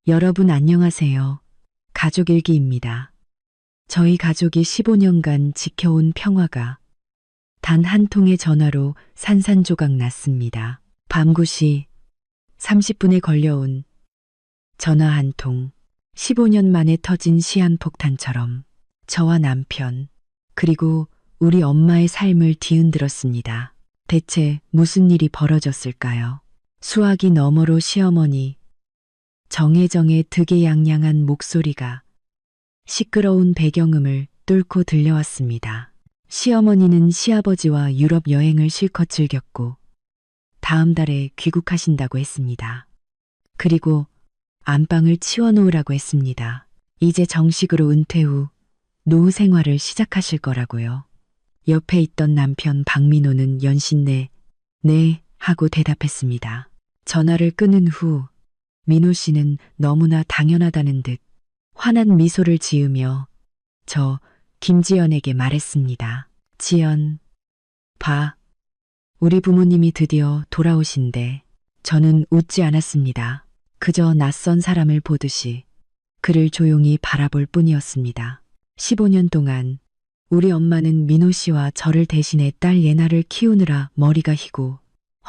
여러분 안녕하세요. 가족일기입니다. 저희 가족이 15년간 지켜온 평화가 단 한 통의 전화로 산산조각 났습니다. 밤 9시 30분에 걸려온 전화 한 통. 15년 만에 터진 시한폭탄처럼 저와 남편, 그리고 우리 엄마의 삶을 뒤흔들었습니다. 대체 무슨 일이 벌어졌을까요? 수화기 너머로 시어머니, 정해정의 득의양양한 목소리가 시끄러운 배경음을 뚫고 들려왔습니다. 시어머니는 시아버지와 유럽 여행을 실컷 즐겼고 다음 달에 귀국하신다고 했습니다. 그리고 안방을 치워놓으라고 했습니다. 이제 정식으로 은퇴 후 노후 생활을 시작하실 거라고요. 옆에 있던 남편 박민호는 연신내 네 하고 대답했습니다. 전화를 끊은 후 민호 씨는 너무나 당연하다는 듯 환한 미소를 지으며 저 김지연에게 말했습니다. 지연, 봐. 우리 부모님이 드디어 돌아오신대. 저는 웃지 않았습니다. 그저 낯선 사람을 보듯이 그를 조용히 바라볼 뿐이었습니다. 15년 동안 우리 엄마는 민호 씨와 저를 대신해 딸 예나를 키우느라 머리가 희고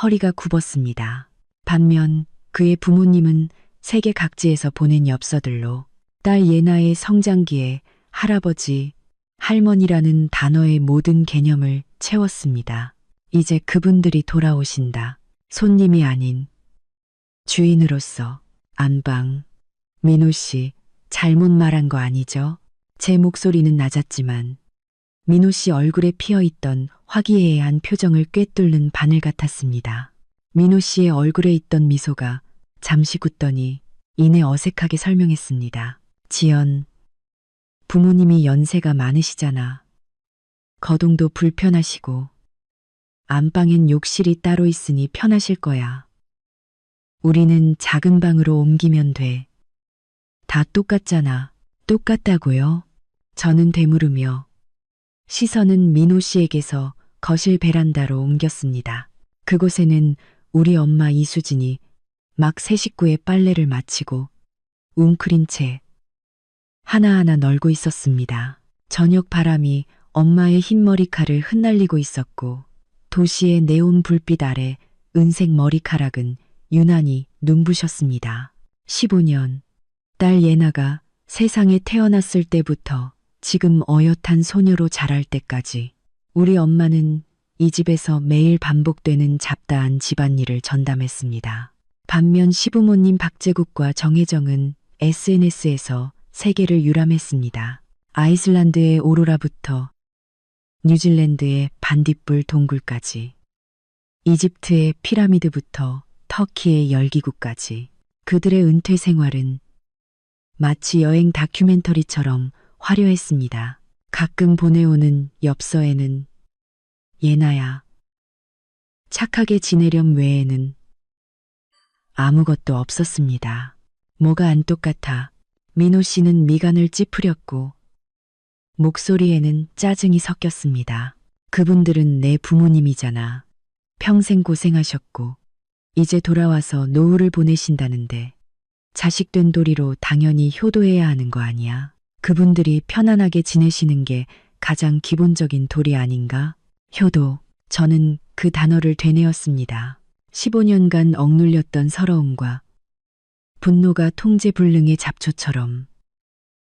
허리가 굽었습니다. 반면 그의 부모님은 세계 각지에서 보낸 엽서들로 딸 예나의 성장기에 할아버지, 할머니라는 단어의 모든 개념을 채웠습니다. 이제 그분들이 돌아오신다. 손님이 아닌 주인으로서. 안방. 민호 씨, 잘못 말한 거 아니죠? 제 목소리는 낮았지만 민호 씨 얼굴에 피어있던 화기애애한 표정을 꿰뚫는 바늘 같았습니다. 민호 씨의 얼굴에 있던 미소가 잠시 굳더니 이내 어색하게 설명했습니다. 지연, 부모님이 연세가 많으시잖아. 거동도 불편하시고 안방엔 욕실이 따로 있으니 편하실 거야. 우리는 작은 방으로 옮기면 돼. 다 똑같잖아. 똑같다고요? 저는 되물으며 시선은 민호 씨에게서 거실 베란다로 옮겼습니다. 그곳에는 우리 엄마 이수진이 막 새 식구의 빨래를 마치고 웅크린 채 하나하나 널고 있었습니다. 저녁 바람이 엄마의 흰 머리칼을 흩날리고 있었고 도시의 네온 불빛 아래 은색 머리카락은 유난히 눈부셨습니다. 15년, 딸 예나가 세상에 태어났을 때부터 지금 어엿한 소녀로 자랄 때까지 우리 엄마는 이 집에서 매일 반복되는 잡다한 집안일을 전담했습니다. 반면 시부모님 박재국과 정혜정은 SNS에서 세계를 유람했습니다. 아이슬란드의 오로라부터 뉴질랜드의 반딧불 동굴까지, 이집트의 피라미드부터 터키의 열기구까지 그들의 은퇴 생활은 마치 여행 다큐멘터리처럼 화려했습니다. 가끔 보내오는 엽서에는 예나야, 착하게 지내렴 외에는 아무것도 없었습니다. 뭐가 안 똑같아. 민호 씨는 미간을 찌푸렸고 목소리에는 짜증이 섞였습니다. 그분들은 내 부모님이잖아. 평생 고생하셨고 이제 돌아와서 노후를 보내신다는데 자식된 도리로 당연히 효도해야 하는 거 아니야. 그분들이 편안하게 지내시는 게 가장 기본적인 도리 아닌가? 효도. 저는 그 단어를 되뇌었습니다. 15년간 억눌렸던 서러움과 분노가 통제불능의 잡초처럼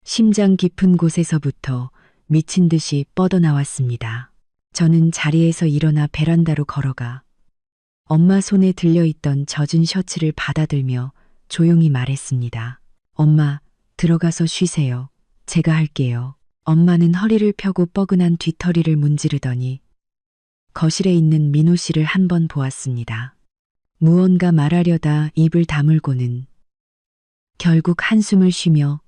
심장 깊은 곳에서부터 미친 듯이 뻗어나왔습니다. 저는 자리에서 일어나 베란다로 걸어가 엄마 손에 들려있던 젖은 셔츠를 받아들며 조용히 말했습니다. 엄마, 들어가서 쉬세요. 제가 할게요. 엄마는 허리를 펴고 뻐근한 뒤터리를 문지르더니 거실에 있는 민호 씨를 한 번 보았습니다. 무언가 말하려다 입을 다물고는 결국 한숨을 쉬며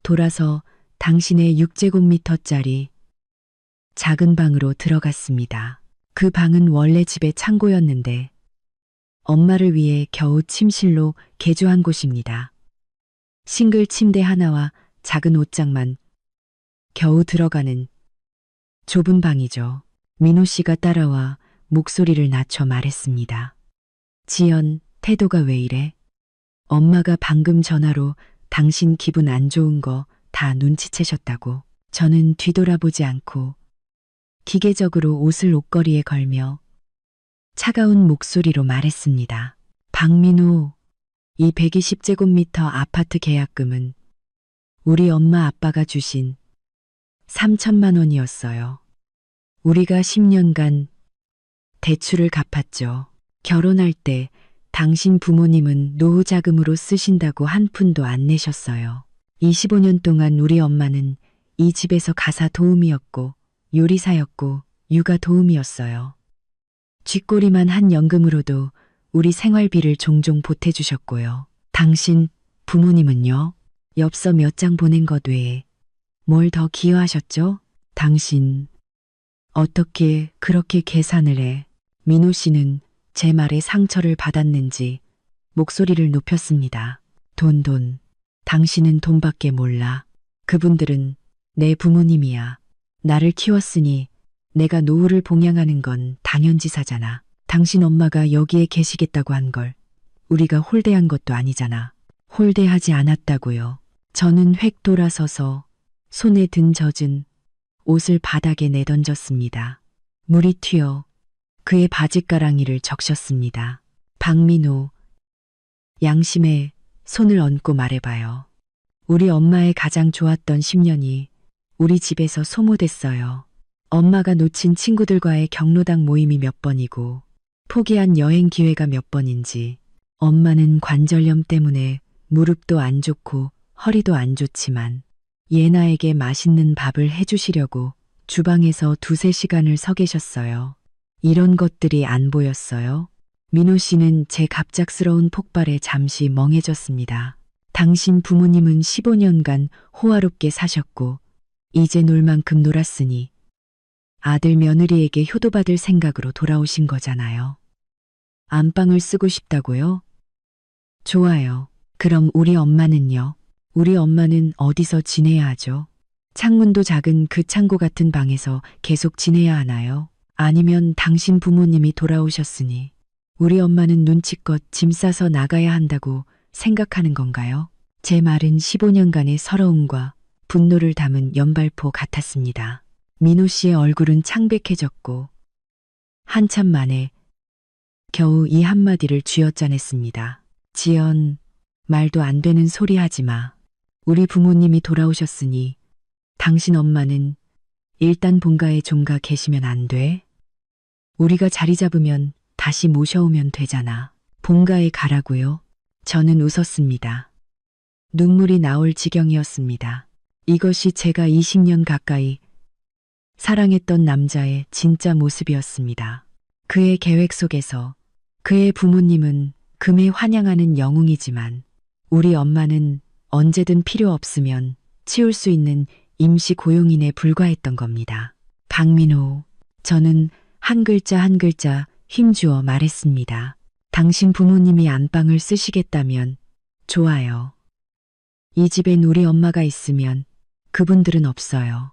돌아서 당신의 6제곱미터짜리 작은 방으로 들어갔습니다. 그 방은 원래 집의 창고였는데 엄마를 위해 겨우 침실로 개조한 곳입니다. 싱글 침대 하나와 작은 옷장만 겨우 들어가는 좁은 방이죠. 민호 씨가 따라와 목소리를 낮춰 말했습니다. 지연, 태도가 왜 이래? 엄마가 방금 전화로 당신 기분 안 좋은 거 다 눈치채셨다고. 저는 뒤돌아보지 않고 기계적으로 옷을 옷걸이에 걸며 차가운 목소리로 말했습니다. 박민호, 이 120제곱미터 아파트 계약금은 우리 엄마 아빠가 주신 3천만 원이었어요. 우리가 10년간 대출을 갚았죠. 결혼할 때 당신 부모님은 노후 자금으로 쓰신다고 한 푼도 안 내셨어요. 25년 동안 우리 엄마는 이 집에서 가사 도우미였고 요리사였고 육아 도우미였어요. 쥐꼬리만 한 연금으로도 우리 생활비를 종종 보태주셨고요. 당신 부모님은요? 엽서 몇 장 보낸 것 외에 뭘 더 기여하셨죠? 당신 어떻게 그렇게 계산을 해? 민호 씨는 제 말에 상처를 받았는지 목소리를 높였습니다. 돈. 당신은 돈밖에 몰라. 그분들은 내 부모님이야. 나를 키웠으니 내가 노후를 봉양하는 건 당연지사잖아. 당신 엄마가 여기에 계시겠다고 한 걸 우리가 홀대한 것도 아니잖아. 홀대하지 않았다고요. 저는 획 돌아서서 손에 든 젖은 옷을 바닥에 내던졌습니다. 물이 튀어 그의 바지가랑이를 적셨습니다. 박민호, 양심에 손을 얹고 말해봐요. 우리 엄마의 가장 좋았던 10년이 우리 집에서 소모됐어요. 엄마가 놓친 친구들과의 경로당 모임이 몇 번이고 포기한 여행 기회가 몇 번인지. 엄마는 관절염 때문에 무릎도 안 좋고 허리도 안 좋지만 예나에게 맛있는 밥을 해주시려고 주방에서 2~3시간을 서 계셨어요. 이런 것들이 안 보였어요? 민호 씨는 제 갑작스러운 폭발에 잠시 멍해졌습니다. 당신 부모님은 15년간 호화롭게 사셨고 이제 놀 만큼 놀았으니 아들 며느리에게 효도받을 생각으로 돌아오신 거잖아요. 안방을 쓰고 싶다고요? 좋아요. 그럼 우리 엄마는요? 우리 엄마는 어디서 지내야 하죠? 창문도 작은 그 창고 같은 방에서 계속 지내야 하나요? 아니면 당신 부모님이 돌아오셨으니 우리 엄마는 눈치껏 짐 싸서 나가야 한다고 생각하는 건가요? 제 말은 15년간의 서러움과 분노를 담은 연발포 같았습니다. 민호 씨의 얼굴은 창백해졌고 한참 만에 겨우 이 한마디를 쥐어짜냈습니다. 지연, 말도 안 되는 소리 하지 마. 우리 부모님이 돌아오셨으니 당신 엄마는 일단 본가에 종가 계시면 안 돼? 우리가 자리 잡으면 다시 모셔오면 되잖아. 본가에 가라고요? 저는 웃었습니다. 눈물이 나올 지경이었습니다. 이것이 제가 20년 가까이 사랑했던 남자의 진짜 모습이었습니다. 그의 계획 속에서 그의 부모님은 금에 환영하는 영웅이지만 우리 엄마는 언제든 필요 없으면 치울 수 있는 임시 고용인에 불과했던 겁니다. 박민호, 저는 한 글자 한 글자 힘주어 말했습니다. 당신 부모님이 안방을 쓰시겠다면 좋아요. 이 집엔 우리 엄마가 있으면 그분들은 없어요.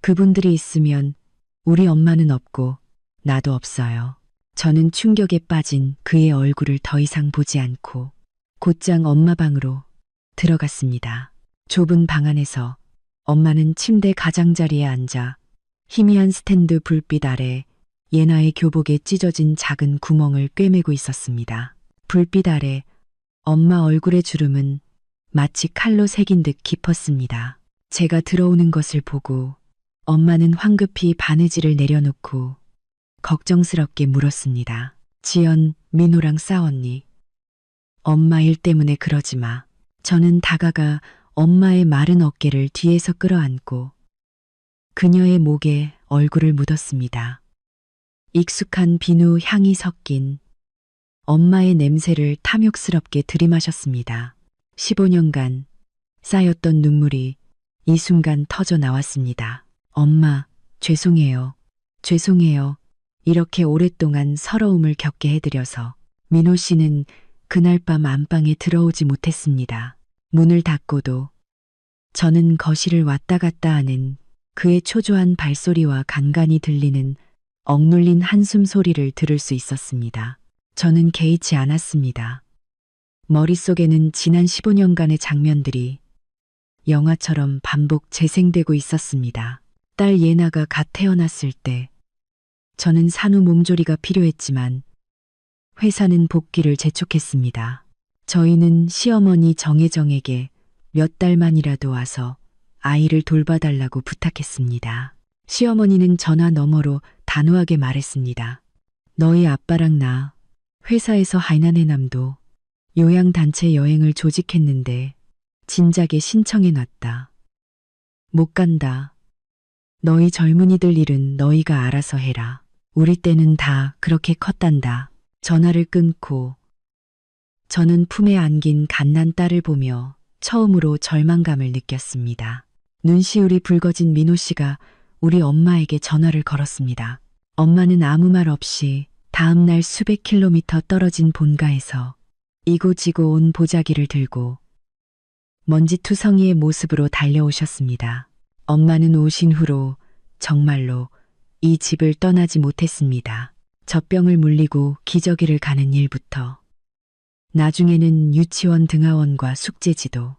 그분들이 있으면 우리 엄마는 없고 나도 없어요. 저는 충격에 빠진 그의 얼굴을 더 이상 보지 않고 곧장 엄마 방으로 들어갔습니다. 좁은 방 안에서 엄마는 침대 가장자리에 앉아 희미한 스탠드 불빛 아래 예나의 교복에 찢어진 작은 구멍을 꿰매고 있었습니다. 불빛 아래 엄마 얼굴의 주름은 마치 칼로 새긴 듯 깊었습니다. 제가 들어오는 것을 보고 엄마는 황급히 바느질을 내려놓고 걱정스럽게 물었습니다. 지연, 민호랑 싸웠니? 엄마 일 때문에 그러지 마. 저는 다가가 엄마의 마른 어깨를 뒤에서 끌어안고 그녀의 목에 얼굴을 묻었습니다. 익숙한 비누 향이 섞인 엄마의 냄새를 탐욕스럽게 들이마셨습니다. 15년간 쌓였던 눈물이 이 순간 터져 나왔습니다. 엄마, 죄송해요. 죄송해요. 이렇게 오랫동안 서러움을 겪게 해드려서. 민호 씨는 그날 밤 안방에 들어오지 못했습니다. 문을 닫고도 저는 거실을 왔다 갔다 하는 그의 초조한 발소리와 간간이 들리는 억눌린 한숨 소리를 들을 수 있었습니다. 저는 개의치 않았습니다. 머릿속에는 지난 15년간의 장면들이 영화처럼 반복 재생되고 있었습니다. 딸 예나가 갓 태어났을 때 저는 산후 몸조리가 필요했지만 회사는 복귀를 재촉했습니다. 저희는 시어머니 정혜정에게 몇 달만이라도 와서 아이를 돌봐달라고 부탁했습니다. 시어머니는 전화 너머로 단호하게 말했습니다. 너희 아빠랑 나 회사에서 하이난해남도 요양단체 여행을 조직했는데 진작에 신청해놨다. 못 간다. 너희 젊은이들 일은 너희가 알아서 해라. 우리 때는 다 그렇게 컸단다. 전화를 끊고 저는 품에 안긴 갓난 딸을 보며 처음으로 절망감을 느꼈습니다. 눈시울이 붉어진 민호 씨가 우리 엄마에게 전화를 걸었습니다. 엄마는 아무 말 없이 다음 날 수백 킬로미터 떨어진 본가에서 이고지고 온 보자기를 들고 먼지투성이의 모습으로 달려오셨습니다. 엄마는 오신 후로 정말로 이 집을 떠나지 못했습니다. 젖병을 물리고 기저귀를 가는 일부터 나중에는 유치원 등하원과 숙제지도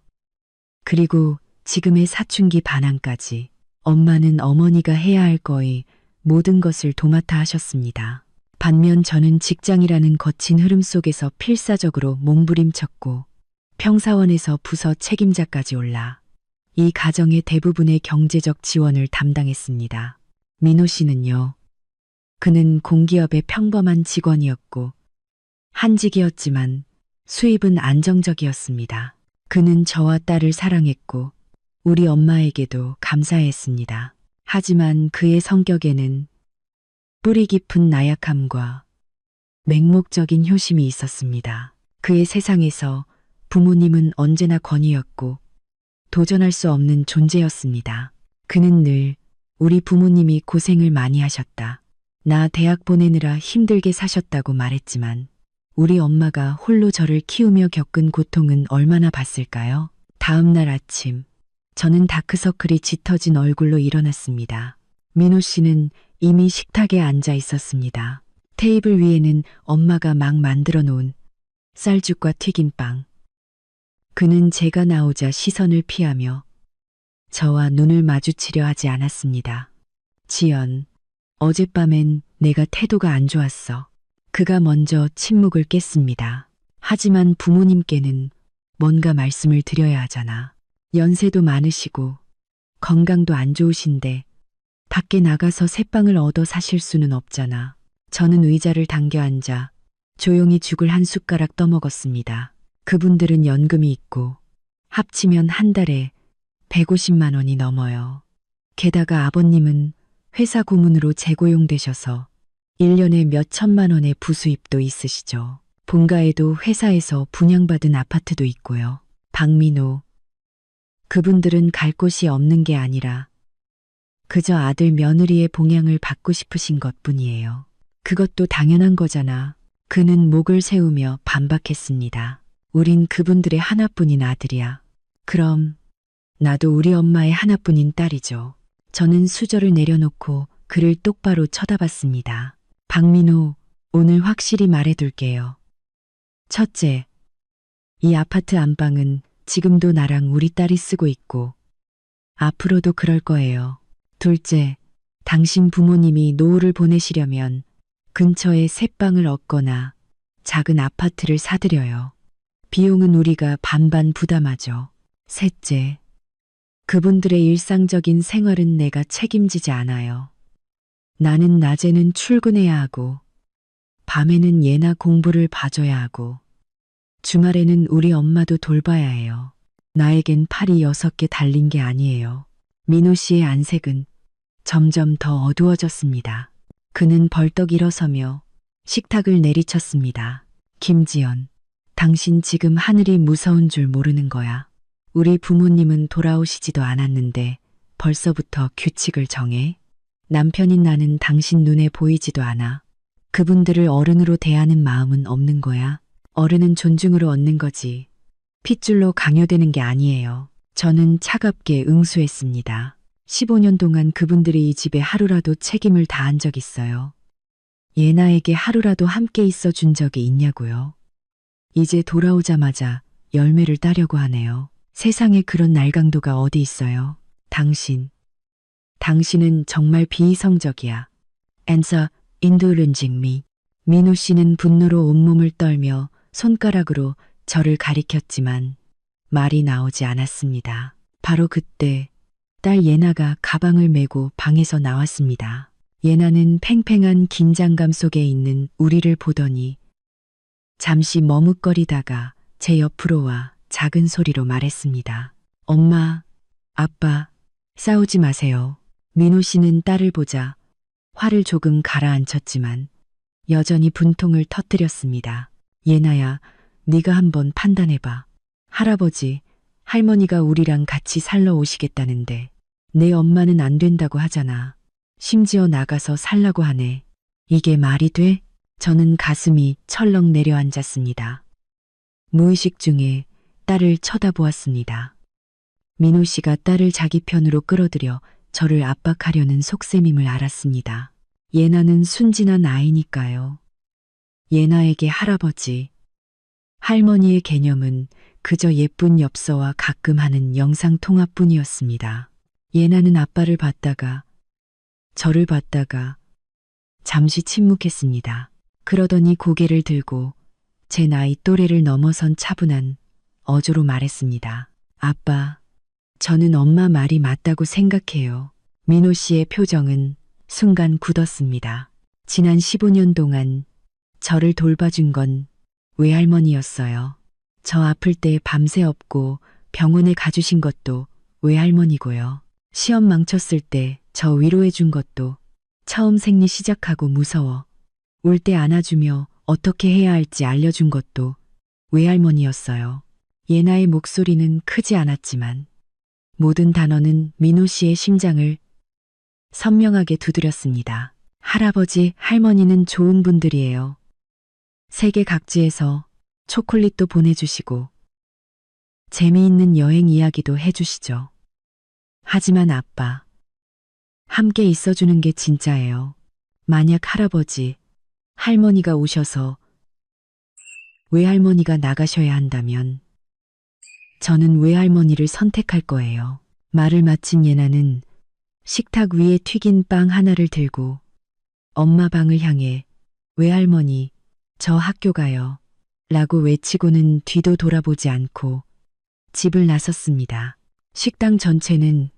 그리고 지금의 사춘기 반항까지 엄마는 어머니가 해야 할 거의 모든 것을 도맡아 하셨습니다. 반면 저는 직장이라는 거친 흐름 속에서 필사적으로 몸부림쳤고 평사원에서 부서 책임자까지 올라 이 가정의 대부분의 경제적 지원을 담당했습니다. 민호 씨는요. 그는 공기업의 평범한 직원이었고 한직이었지만 수입은 안정적이었습니다. 그는 저와 딸을 사랑했고 우리 엄마에게도 감사했습니다. 하지만 그의 성격에는 뿌리 깊은 나약함과 맹목적인 효심이 있었습니다. 그의 세상에서 부모님은 언제나 권위였고 도전할 수 없는 존재였습니다. 그는 늘 우리 부모님이 고생을 많이 하셨다. 나 대학 보내느라 힘들게 사셨다고 말했지만 우리 엄마가 홀로 저를 키우며 겪은 고통은 얼마나 봤을까요? 다음 날 아침 저는 다크서클이 짙어진 얼굴로 일어났습니다. 민호 씨는 이미 식탁에 앉아 있었습니다. 테이블 위에는 엄마가 막 만들어 놓은 쌀죽과 튀김빵. 그는 제가 나오자 시선을 피하며 저와 눈을 마주치려 하지 않았습니다. 지연, 어젯밤엔 내가 태도가 안 좋았어. 그가 먼저 침묵을 깼습니다. 하지만 부모님께는 뭔가 말씀을 드려야 하잖아. 연세도 많으시고 건강도 안 좋으신데 밖에 나가서 새빵을 얻어 사실 수는 없잖아. 저는 의자를 당겨 앉아 조용히 죽을 한 숟가락 떠먹었습니다. 그분들은 연금이 있고 합치면 한 달에 150만 원이 넘어요. 게다가 아버님은 회사 고문으로 재고용되셔서 1년에 몇 천만 원의 부수입도 있으시죠. 본가에도 회사에서 분양받은 아파트도 있고요. 박민호. 그분들은 갈 곳이 없는 게 아니라 그저 아들 며느리의 봉양을 받고 싶으신 것뿐이에요. 그것도 당연한 거잖아. 그는 목을 세우며 반박했습니다. 우린 그분들의 하나뿐인 아들이야. 그럼 나도 우리 엄마의 하나뿐인 딸이죠. 저는 수저를 내려놓고 그를 똑바로 쳐다봤습니다. 박민호, 오늘 확실히 말해둘게요. 첫째, 이 아파트 안방은 지금도 나랑 우리 딸이 쓰고 있고 앞으로도 그럴 거예요. 둘째, 당신 부모님이 노후를 보내시려면 근처에 새 방을 얻거나 작은 아파트를 사드려요. 비용은 우리가 반반 부담하죠. 셋째, 그분들의 일상적인 생활은 내가 책임지지 않아요. 나는 낮에는 출근해야 하고 밤에는 예나 공부를 봐줘야 하고 주말에는 우리 엄마도 돌봐야 해요. 나에겐 팔이 6개 달린 게 아니에요. 민호 씨의 안색은 점점 더 어두워졌습니다. 그는 벌떡 일어서며 식탁을 내리쳤습니다. 김지연, 당신 지금 하늘이 무서운 줄 모르는 거야. 우리 부모님은 돌아오시지도 않았는데 벌써부터 규칙을 정해? 남편인 나는 당신 눈에 보이지도 않아. 그분들을 어른으로 대하는 마음은 없는 거야. 어른은 존중으로 얻는 거지. 핏줄로 강요되는 게 아니에요. 저는 차갑게 응수했습니다. 15년 동안 그분들이 이 집에 하루라도 책임을 다한 적 있어요. 예나에게 하루라도 함께 있어 준 적이 있냐고요. 이제 돌아오자마자 열매를 따려고 하네요. 세상에 그런 날강도가 어디 있어요. 당신은 정말 비이성적이야. Answer, indulging me. 민호 씨는 분노로 온몸을 떨며 손가락으로 저를 가리켰지만 말이 나오지 않았습니다. 바로 그때 딸 예나가 가방을 메고 방에서 나왔습니다. 예나는 팽팽한 긴장감 속에 있는 우리를 보더니 잠시 머뭇거리다가 제 옆으로 와 작은 소리로 말했습니다. 엄마, 아빠, 싸우지 마세요. 민호 씨는 딸을 보자 화를 조금 가라앉혔지만 여전히 분통을 터뜨렸습니다. 예나야, 네가 한번 판단해봐. 할아버지, 할머니가 우리랑 같이 살러 오시겠다는데 내 엄마는 안 된다고 하잖아. 심지어 나가서 살라고 하네. 이게 말이 돼? 저는 가슴이 철렁 내려앉았습니다. 무의식 중에 딸을 쳐다보았습니다. 민호 씨가 딸을 자기 편으로 끌어들여 저를 압박하려는 속셈임을 알았습니다. 예나는 순진한 아이니까요. 예나에게 할아버지, 할머니의 개념은 그저 예쁜 엽서와 가끔 하는 영상통화뿐이었습니다. 예나는 아빠를 봤다가 저를 봤다가 잠시 침묵했습니다. 그러더니 고개를 들고 제 나이 또래를 넘어선 차분한 어조로 말했습니다. 아빠, 저는 엄마 말이 맞다고 생각해요. 민호 씨의 표정은 순간 굳었습니다. 지난 15년 동안 저를 돌봐준 건 외할머니였어요. 저 아플 때 밤새 업고 병원에 가주신 것도 외할머니고요. 시험 망쳤을 때 저 위로해준 것도 처음 생리 시작하고 무서워 울 때 안아주며 어떻게 해야 할지 알려준 것도 외할머니였어요. 예나의 목소리는 크지 않았지만 모든 단어는 민호 씨의 심장을 선명하게 두드렸습니다. 할아버지, 할머니는 좋은 분들이에요. 세계 각지에서 초콜릿도 보내주시고 재미있는 여행 이야기도 해주시죠. 하지만 아빠, 함께 있어주는 게 진짜예요. 만약 할아버지, 할머니가 오셔서 외할머니가 나가셔야 한다면 저는 외할머니를 선택할 거예요. 말을 마친 예나는 식탁 위에 튀긴 빵 하나를 들고 엄마 방을 향해 외할머니, 저 학교 가요. 라고 외치고는 뒤도 돌아보지 않고 집을 나섰습니다. 식당 전체는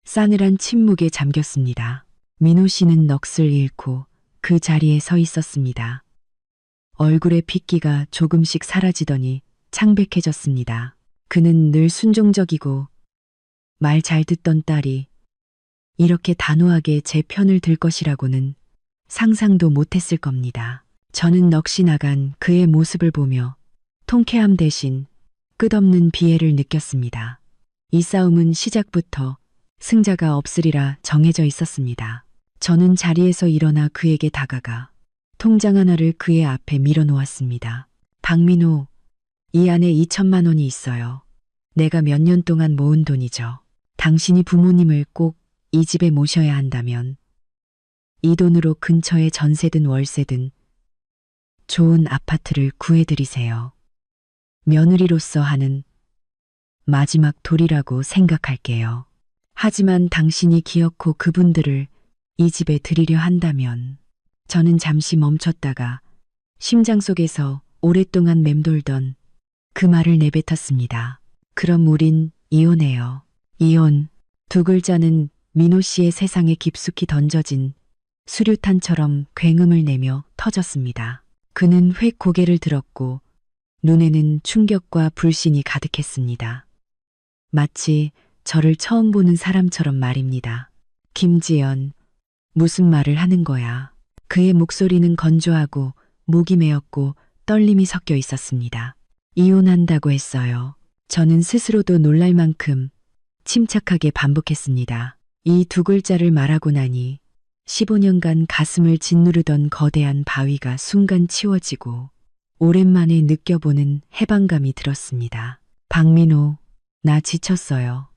싸늘한 침묵에 잠겼습니다. 민호 씨는 넋을 잃고 그 자리에 서 있었습니다. 얼굴의 핏기가 조금씩 사라지더니 창백해졌습니다. 그는 늘 순종적이고 말 잘 듣던 딸이 이렇게 단호하게 제 편을 들 것이라고는 상상도 못했을 겁니다. 저는 넋이 나간 그의 모습을 보며 통쾌함 대신 끝없는 비애를 느꼈습니다. 이 싸움은 시작부터 승자가 없으리라 정해져 있었습니다. 저는 자리에서 일어나 그에게 다가가 통장 하나를 그의 앞에 밀어놓았습니다. 박민호, 이 안에 2천만 원이 있어요. 내가 몇 년 동안 모은 돈이죠. 당신이 부모님을 꼭 이 집에 모셔야 한다면 이 돈으로 근처에 전세든 월세든 좋은 아파트를 구해드리세요. 며느리로서 하는 마지막 도리라고 생각할게요. 하지만 당신이 기어코 그분들을 이 집에 들이려 한다면 저는 잠시 멈췄다가 심장 속에서 오랫동안 맴돌던 그 말을 내뱉었습니다. 그럼 우린 이혼해요. 이혼. 두 글자는 민호 씨의 세상에 깊숙이 던져진 수류탄처럼 굉음을 내며 터졌습니다. 그는 획 고개를 들었고 눈에는 충격과 불신이 가득했습니다. 마치 저를 처음 보는 사람처럼 말입니다. 김지연, 무슨 말을 하는 거야? 그의 목소리는 건조하고 목이 메었고 떨림이 섞여 있었습니다. 이혼한다고 했어요. 저는 스스로도 놀랄 만큼 침착하게 반복했습니다. 이 두 글자를 말하고 나니 15년간 가슴을 짓누르던 거대한 바위가 순간 치워지고 오랜만에 느껴보는 해방감이 들었습니다. 박민호, 나 지쳤어요.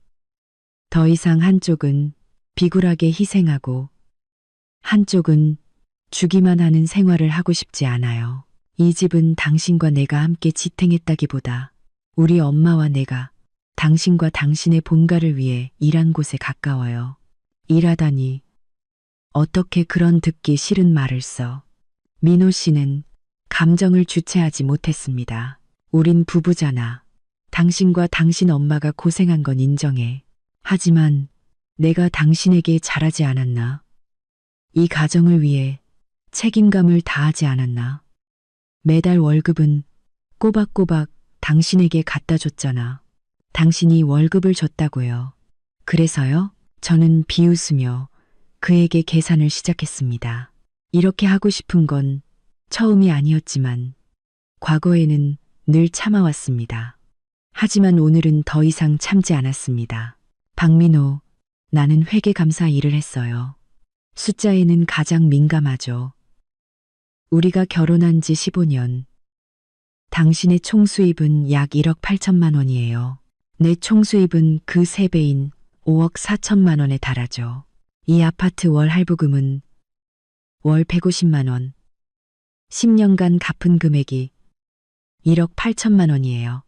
더 이상 한쪽은 비굴하게 희생하고 한쪽은 주기만 하는 생활을 하고 싶지 않아요. 이 집은 당신과 내가 함께 지탱했다기보다 우리 엄마와 내가 당신과 당신의 본가를 위해 일한 곳에 가까워요. 일하다니. 어떻게 그런 듣기 싫은 말을 써. 민호 씨는 감정을 주체하지 못했습니다. 우린 부부잖아. 당신과 당신 엄마가 고생한 건 인정해. 하지만 내가 당신에게 잘하지 않았나? 이 가정을 위해 책임감을 다하지 않았나? 매달 월급은 꼬박꼬박 당신에게 갖다 줬잖아. 당신이 월급을 줬다고요. 그래서요? 저는 비웃으며 그에게 계산을 시작했습니다. 이렇게 하고 싶은 건 처음이 아니었지만 과거에는 늘 참아왔습니다. 하지만 오늘은 더 이상 참지 않았습니다. 박민호, 나는 회계감사 일을 했어요. 숫자에는 가장 민감하죠. 우리가 결혼한 지 15년. 당신의 총수입은 약 1억 8천만 원이에요. 내 총수입은 그 3배인 5억 4천만 원에 달하죠. 이 아파트 월 할부금은 월 150만 원. 10년간 갚은 금액이 1억 8천만 원이에요.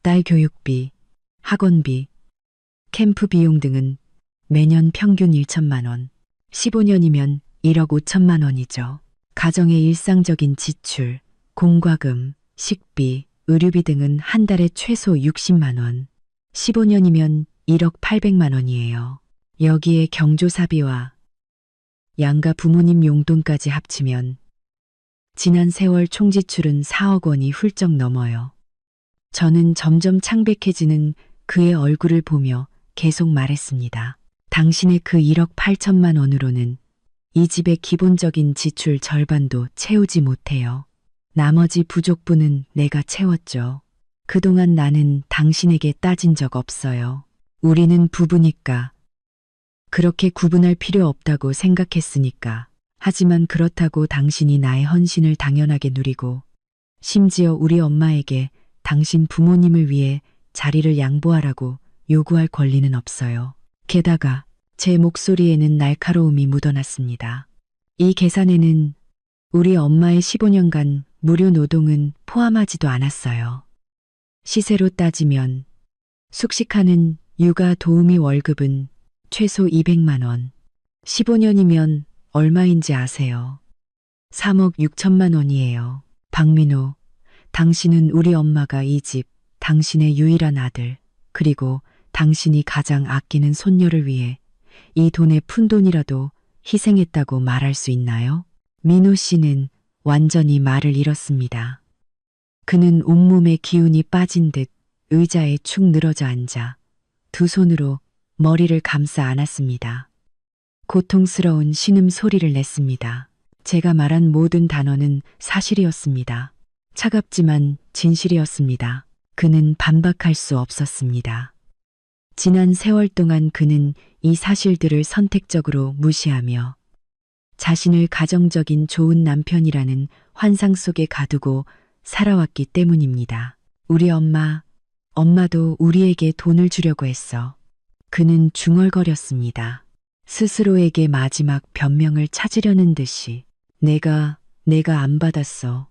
딸 교육비, 학원비, 캠프 비용 등은 매년 평균 1천만 원. 15년이면 1억 5천만 원이죠. 가정의 일상적인 지출, 공과금, 식비, 의료비 등은 한 달에 최소 60만 원. 15년이면 1억 800만 원이에요. 여기에 경조사비와 양가 부모님 용돈까지 합치면 지난 세월 총지출은 4억 원이 훌쩍 넘어요. 저는 점점 창백해지는 그의 얼굴을 보며 계속 말했습니다. 당신의 그 1억 8천만 원으로는 이 집의 기본적인 지출 절반도 채우지 못해요. 나머지 부족분은 내가 채웠죠. 그동안 나는 당신에게 따진 적 없어요. 우리는 부부니까. 그렇게 구분할 필요 없다고 생각했으니까. 하지만 그렇다고 당신이 나의 헌신을 당연하게 누리고 심지어 우리 엄마에게 당신 부모님을 위해 자리를 양보하라고 요구할 권리는 없어요. 게다가 제 목소리에는 날카로움이 묻어났습니다. 이 계산에는 우리 엄마의 15년간 무료 노동은 포함하지도 않았어요. 시세로 따지면 숙식하는 육아 도우미 월급은 최소 200만 원. 15년이면 얼마인지 아세요? 3억 6천만 원이에요. 박민호, 당신은 우리 엄마가 이 집, 당신의 유일한 아들, 그리고 당신이 가장 아끼는 손녀를 위해 이 돈의 푼돈이라도 희생했다고 말할 수 있나요? 민호 씨는 완전히 말을 잃었습니다. 그는 온몸에 기운이 빠진 듯 의자에 축 늘어져 앉아 두 손으로 머리를 감싸 안았습니다. 고통스러운 신음 소리를 냈습니다. 제가 말한 모든 단어는 사실이었습니다. 차갑지만 진실이었습니다. 그는 반박할 수 없었습니다. 지난 세월 동안 그는 이 사실들을 선택적으로 무시하며 자신을 가정적인 좋은 남편이라는 환상 속에 가두고 살아왔기 때문입니다. 우리 엄마도 우리에게 돈을 주려고 했어. 그는 중얼거렸습니다. 스스로에게 마지막 변명을 찾으려는 듯이 내가 안 받았어.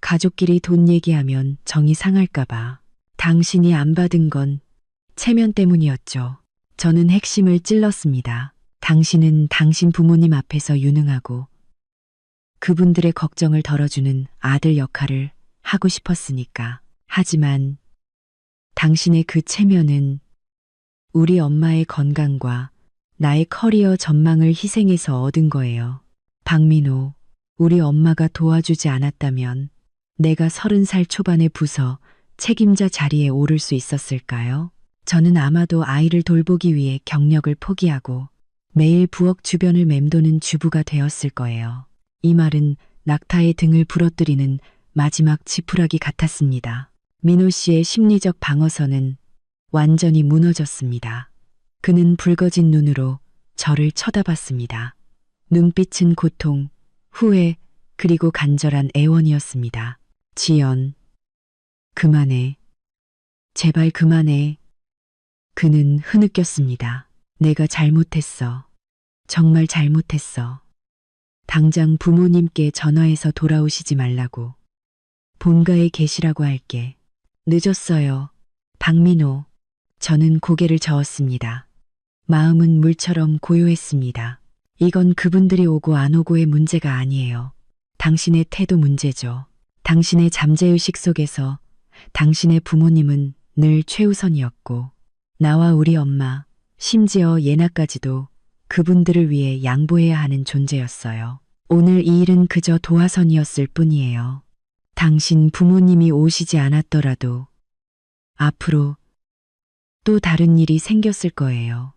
가족끼리 돈 얘기하면 정이 상할까봐. 당신이 안 받은 건 체면 때문이었죠. 저는 핵심을 찔렀습니다. 당신은 당신 부모님 앞에서 유능하고 그분들의 걱정을 덜어주는 아들 역할을 하고 싶었으니까. 하지만 당신의 그 체면은 우리 엄마의 건강과 나의 커리어 전망을 희생해서 얻은 거예요. 박민호, 우리 엄마가 도와주지 않았다면 내가 30살 초반의 부서 책임자 자리에 오를 수 있었을까요? 저는 아마도 아이를 돌보기 위해 경력을 포기하고 매일 부엌 주변을 맴도는 주부가 되었을 거예요. 이 말은 낙타의 등을 부러뜨리는 마지막 지푸라기 같았습니다. 민호 씨의 심리적 방어선은 완전히 무너졌습니다. 그는 붉어진 눈으로 저를 쳐다봤습니다. 눈빛은 고통, 후회, 그리고 간절한 애원이었습니다. 지연, 그만해. 제발 그만해. 그는 흐느꼈습니다. 내가 잘못했어. 정말 잘못했어. 당장 부모님께 전화해서 돌아오시지 말라고. 본가에 계시라고 할게. 늦었어요. 박민호. 저는 고개를 저었습니다. 마음은 물처럼 고요했습니다. 이건 그분들이 오고 안 오고의 문제가 아니에요. 당신의 태도 문제죠. 당신의 잠재의식 속에서 당신의 부모님은 늘 최우선이었고, 나와 우리 엄마, 심지어 예나까지도 그분들을 위해 양보해야 하는 존재였어요. 오늘 이 일은 그저 도화선이었을 뿐이에요. 당신 부모님이 오시지 않았더라도 앞으로 또 다른 일이 생겼을 거예요.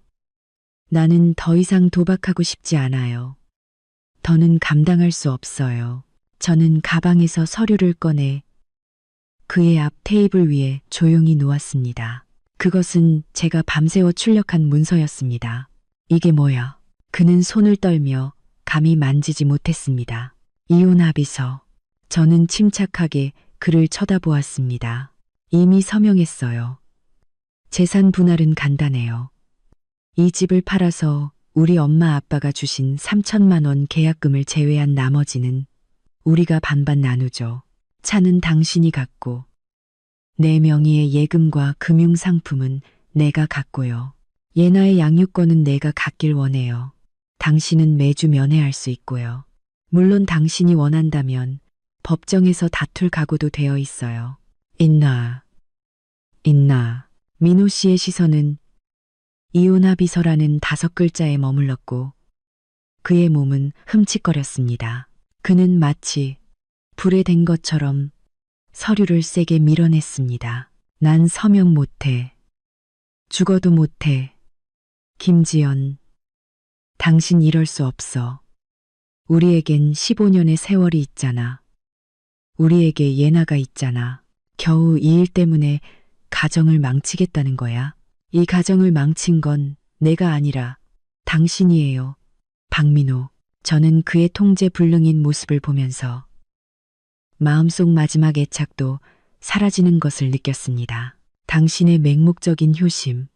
나는 더 이상 도박하고 싶지 않아요. 더는 감당할 수 없어요. 저는 가방에서 서류를 꺼내 그의 앞 테이블 위에 조용히 놓았습니다. 그것은 제가 밤새워 출력한 문서였습니다. 이게 뭐야? 그는 손을 떨며 감히 만지지 못했습니다. 이혼 합의서. 저는 침착하게 그를 쳐다보았습니다. 이미 서명했어요. 재산 분할은 간단해요. 이 집을 팔아서 우리 엄마 아빠가 주신 3천만 원 계약금을 제외한 나머지는 우리가 반반 나누죠. 차는 당신이 갖고 내 명의의 예금과 금융상품은 내가 갖고요. 예나의 양육권은 내가 갖길 원해요. 당신은 매주 면회할 수 있고요. 물론 당신이 원한다면 법정에서 다툴 각오도 되어 있어요. 있나. 민호 씨의 시선은 이혼 합의서라는 5글자에 머물렀고 그의 몸은 흠칫거렸습니다. 그는 마치 불에 댄 것처럼 서류를 세게 밀어냈습니다. 난 서명 못해. 죽어도 못해. 김지연, 당신 이럴 수 없어. 우리에겐 15년의 세월이 있잖아. 우리에게 예나가 있잖아. 겨우 이 일 때문에 가정을 망치겠다는 거야. 이 가정을 망친 건 내가 아니라 당신이에요. 박민호. 저는 그의 통제 불능인 모습을 보면서 마음속 마지막 애착도 사라지는 것을 느꼈습니다. 당신의 맹목적인 효심,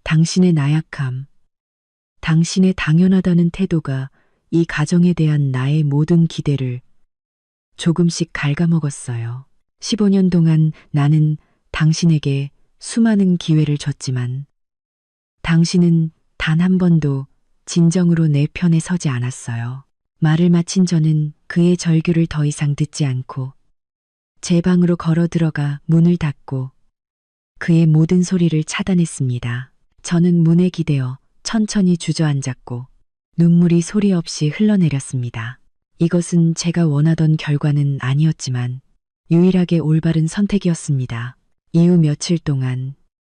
당신의 나약함, 당신의 당연하다는 태도가 이 가정에 대한 나의 모든 기대를 조금씩 갉아먹었어요. 15년 동안 나는 당신에게 수많은 기회를 줬지만 당신은 단 한 번도 진정으로 내 편에 서지 않았어요. 말을 마친 저는 그의 절규를 더 이상 듣지 않고 제 방으로 걸어 들어가 문을 닫고 그의 모든 소리를 차단했습니다. 저는 문에 기대어 천천히 주저앉았고 눈물이 소리 없이 흘러내렸습니다. 이것은 제가 원하던 결과는 아니었지만 유일하게 올바른 선택이었습니다. 이후 며칠 동안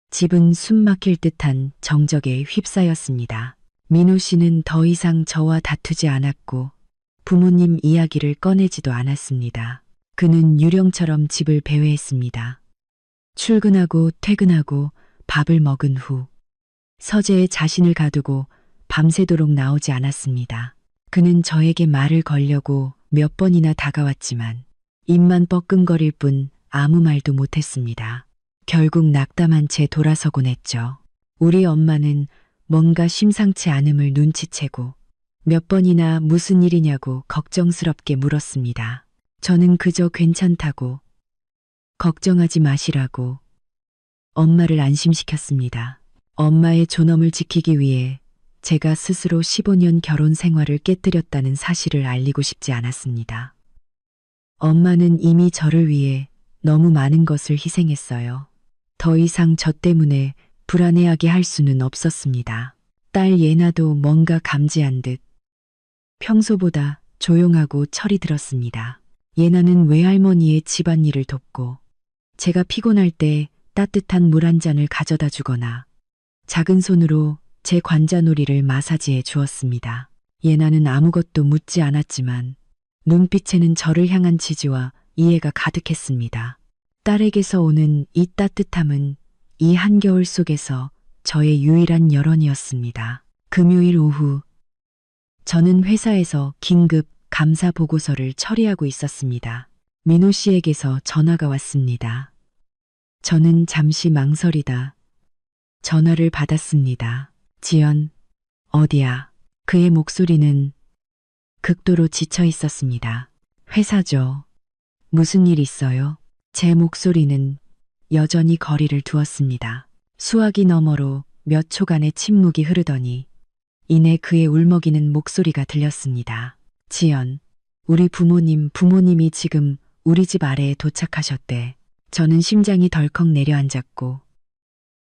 집은 숨 막힐 듯한 정적에 휩싸였습니다. 민호 씨는 더 이상 저와 다투지 않았고 부모님 이야기를 꺼내지도 않았습니다. 그는 유령처럼 집을 배회했습니다. 출근하고 퇴근하고 밥을 먹은 후 서재에 자신을 가두고 밤새도록 나오지 않았습니다. 그는 저에게 말을 걸려고 몇 번이나 다가왔지만 입만 뻐끔거릴 뿐 아무 말도 못했습니다. 결국 낙담한 채 돌아서곤 했죠. 우리 엄마는 뭔가 심상치 않음을 눈치채고 몇 번이나 무슨 일이냐고 걱정스럽게 물었습니다. 저는 그저 괜찮다고, 걱정하지 마시라고 엄마를 안심시켰습니다. 엄마의 존엄을 지키기 위해 제가 스스로 15년 결혼 생활을 깨뜨렸다는 사실을 알리고 싶지 않았습니다. 엄마는 이미 저를 위해 너무 많은 것을 희생했어요. 더 이상 저 때문에 불안해하게 할 수는 없었습니다. 딸 예나도 뭔가 감지한 듯 평소보다 조용하고 철이 들었습니다. 예나는 외할머니의 집안일을 돕고 제가 피곤할 때 따뜻한 물 한 잔을 가져다 주거나 작은 손으로 제 관자놀이를 마사지해 주었습니다. 예나는 아무것도 묻지 않았지만 눈빛에는 저를 향한 지지와 이해가 가득했습니다. 딸에게서 오는 이 따뜻함은 이 한겨울 속에서 저의 유일한 열원이었습니다. 금요일 오후 저는 회사에서 긴급 감사 보고서를 처리하고 있었습니다. 민호 씨에게서 전화가 왔습니다. 저는 잠시 망설이다 전화를 받았습니다. 지연, 어디야? 그의 목소리는 극도로 지쳐 있었습니다. 회사죠. 무슨 일 있어요? 제 목소리는 여전히 거리를 두었습니다. 수화기 너머로 몇 초간의 침묵이 흐르더니 이내 그의 울먹이는 목소리가 들렸습니다. 지연, 우리 부모님이 지금 우리 집 아래에 도착하셨대. 저는 심장이 덜컥 내려앉았고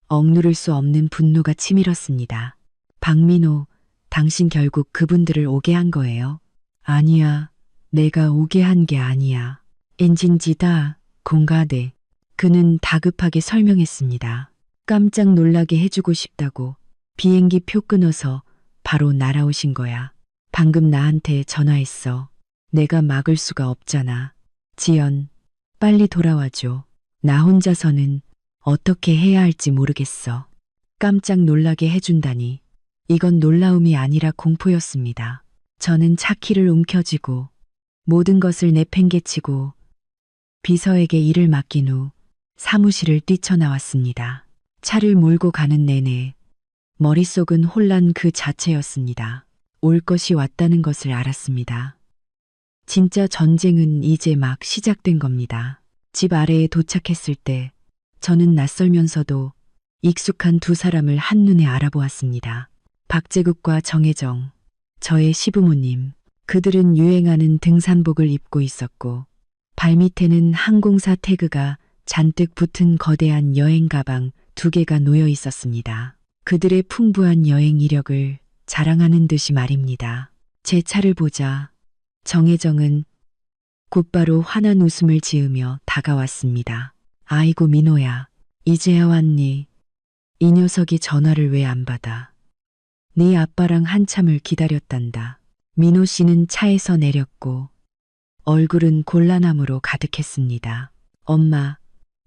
억누를 수 없는 분노가 치밀었습니다. 박민호, 당신 결국 그분들을 오게 한 거예요? 아니야, 내가 오게 한 게 아니야. 엔진지다, 공가대. 그는 다급하게 설명했습니다. 깜짝 놀라게 해주고 싶다고 비행기 표 끊어서 바로 날아오신 거야. 방금 나한테 전화했어. 내가 막을 수가 없잖아. 지연, 빨리 돌아와줘. 나 혼자서는 어떻게 해야 할지 모르겠어. 깜짝 놀라게 해준다니. 이건 놀라움이 아니라 공포였습니다. 저는 차키를 움켜쥐고 모든 것을 내팽개치고 비서에게 일을 맡긴 후 사무실을 뛰쳐나왔습니다. 차를 몰고 가는 내내 머릿속은 혼란 그 자체였습니다. 올 것이 왔다는 것을 알았습니다. 진짜 전쟁은 이제 막 시작된 겁니다. 집 아래에 도착했을 때 저는 낯설면서도 익숙한 두 사람을 한눈에 알아보았습니다. 박재국과 정혜정, 저의 시부모님. 그들은 유행하는 등산복을 입고 있었고 발밑에는 항공사 태그가 잔뜩 붙은 거대한 여행 가방 2개가 놓여 있었습니다. 그들의 풍부한 여행 이력을 자랑하는 듯이 말입니다. 제 차를 보자 정혜정은 곧바로 환한 웃음을 지으며 다가왔습니다. 아이고 민호야, 이제야 왔니? 이 녀석이 전화를 왜 안 받아? 네 아빠랑 한참을 기다렸단다. 민호 씨는 차에서 내렸고 얼굴은 곤란함으로 가득했습니다. 엄마,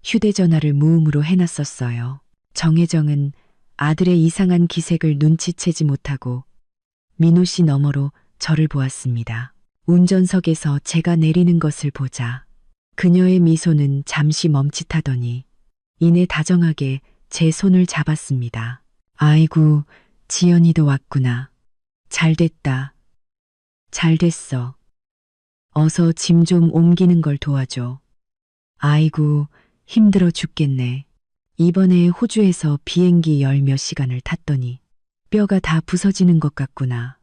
휴대전화를 무음으로 해놨었어요. 정혜정은 아들의 이상한 기색을 눈치채지 못하고 민호 씨 너머로 저를 보았습니다. 운전석에서 제가 내리는 것을 보자 그녀의 미소는 잠시 멈칫하더니 이내 다정하게 제 손을 잡았습니다. 아이고, 지연이도 왔구나. 잘됐다. 잘됐어. 어서 짐 좀 옮기는 걸 도와줘. 아이고, 힘들어 죽겠네. 이번에 호주에서 비행기 10몇 시간을 탔더니 뼈가 다 부서지는 것 같구나.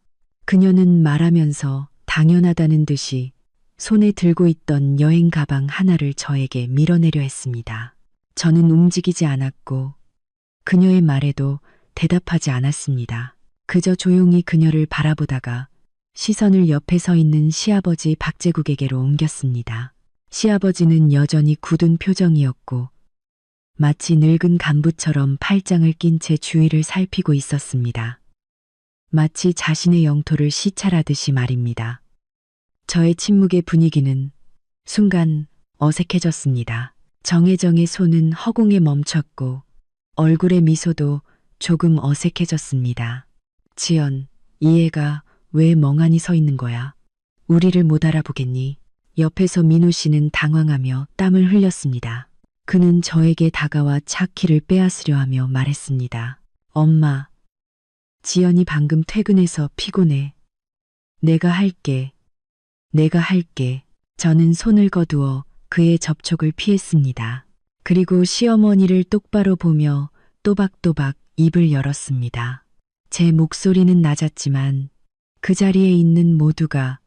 그녀는 말하면서 당연하다는 듯이 손에 들고 있던 여행 가방 하나를 저에게 밀어내려 했습니다. 저는 움직이지 않았고 그녀의 말에도 대답하지 않았습니다. 그저 조용히 그녀를 바라보다가 시선을 옆에 서 있는 시아버지 박재국에게로 옮겼습니다. 시아버지는 여전히 굳은 표정이었고 마치 늙은 간부처럼 팔짱을 낀 채 주위를 살피고 있었습니다. 마치 자신의 영토를 시찰하듯이 말입니다. 저의 침묵의 분위기는 순간 어색해졌습니다. 정혜정의 손은 허공에 멈췄고 얼굴의 미소도 조금 어색해졌습니다. 지연, 이 애가 왜 멍하니 서 있는 거야? 우리를 못 알아보겠니? 옆에서 민호 씨는 당황하며 땀을 흘렸습니다. 그는 저에게 다가와 차 키를 빼앗으려 하며 말했습니다. 엄마, 지연이 방금 퇴근해서 피곤해. 내가 할게. 저는 손을 거두어 그의 접촉을 피했습니다. 그리고 시어머니를 똑바로 보며 또박또박 입을 열었습니다. 제 목소리는 낮았지만 그 자리에 있는 모두가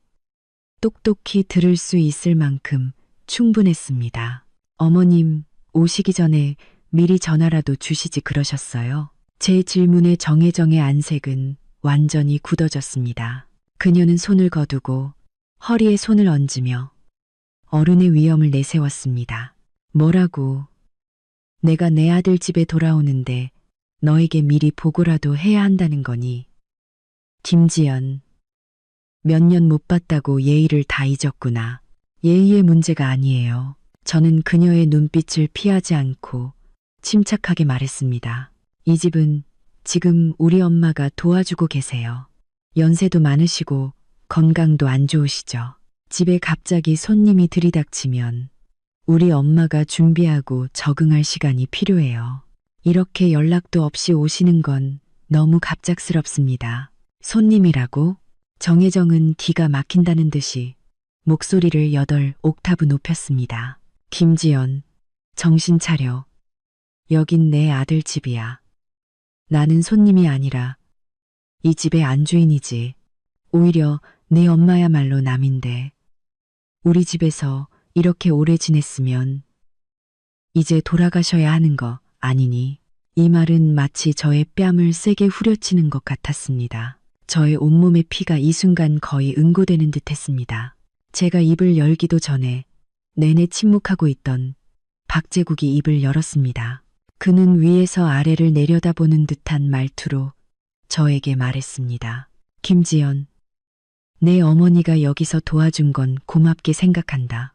똑똑히 들을 수 있을 만큼 충분했습니다. 어머님, 오시기 전에 미리 전화라도 주시지 그러셨어요? 제 질문에 정혜정의 안색은 완전히 굳어졌습니다. 그녀는 손을 거두고 허리에 손을 얹으며 어른의 위엄을 내세웠습니다. 뭐라고? 내가 내 아들 집에 돌아오는데 너에게 미리 보고라도 해야 한다는 거니? 김지연, 몇 년 못 봤다고 예의를 다 잊었구나. 예의의 문제가 아니에요. 저는 그녀의 눈빛을 피하지 않고 침착하게 말했습니다. 이 집은 지금 우리 엄마가 도와주고 계세요. 연세도 많으시고 건강도 안 좋으시죠. 집에 갑자기 손님이 들이닥치면 우리 엄마가 준비하고 적응할 시간이 필요해요. 이렇게 연락도 없이 오시는 건 너무 갑작스럽습니다. 손님이라고? 정혜정은 기가 막힌다는 듯이 목소리를 8옥타브 높였습니다. 김지연, 정신 차려. 여긴 내 아들 집이야. 나는 손님이 아니라 이 집의 안주인이지. 오히려 네 엄마야말로 남인데. 우리 집에서 이렇게 오래 지냈으면 이제 돌아가셔야 하는 거 아니니? 이 말은 마치 저의 뺨을 세게 후려치는 것 같았습니다. 저의 온몸의 피가 이 순간 거의 응고되는 듯 했습니다. 제가 입을 열기도 전에 내내 침묵하고 있던 박제국이 입을 열었습니다. 그는 위에서 아래를 내려다보는 듯한 말투로 저에게 말했습니다. 김지연, 내 어머니가 여기서 도와준 건 고맙게 생각한다.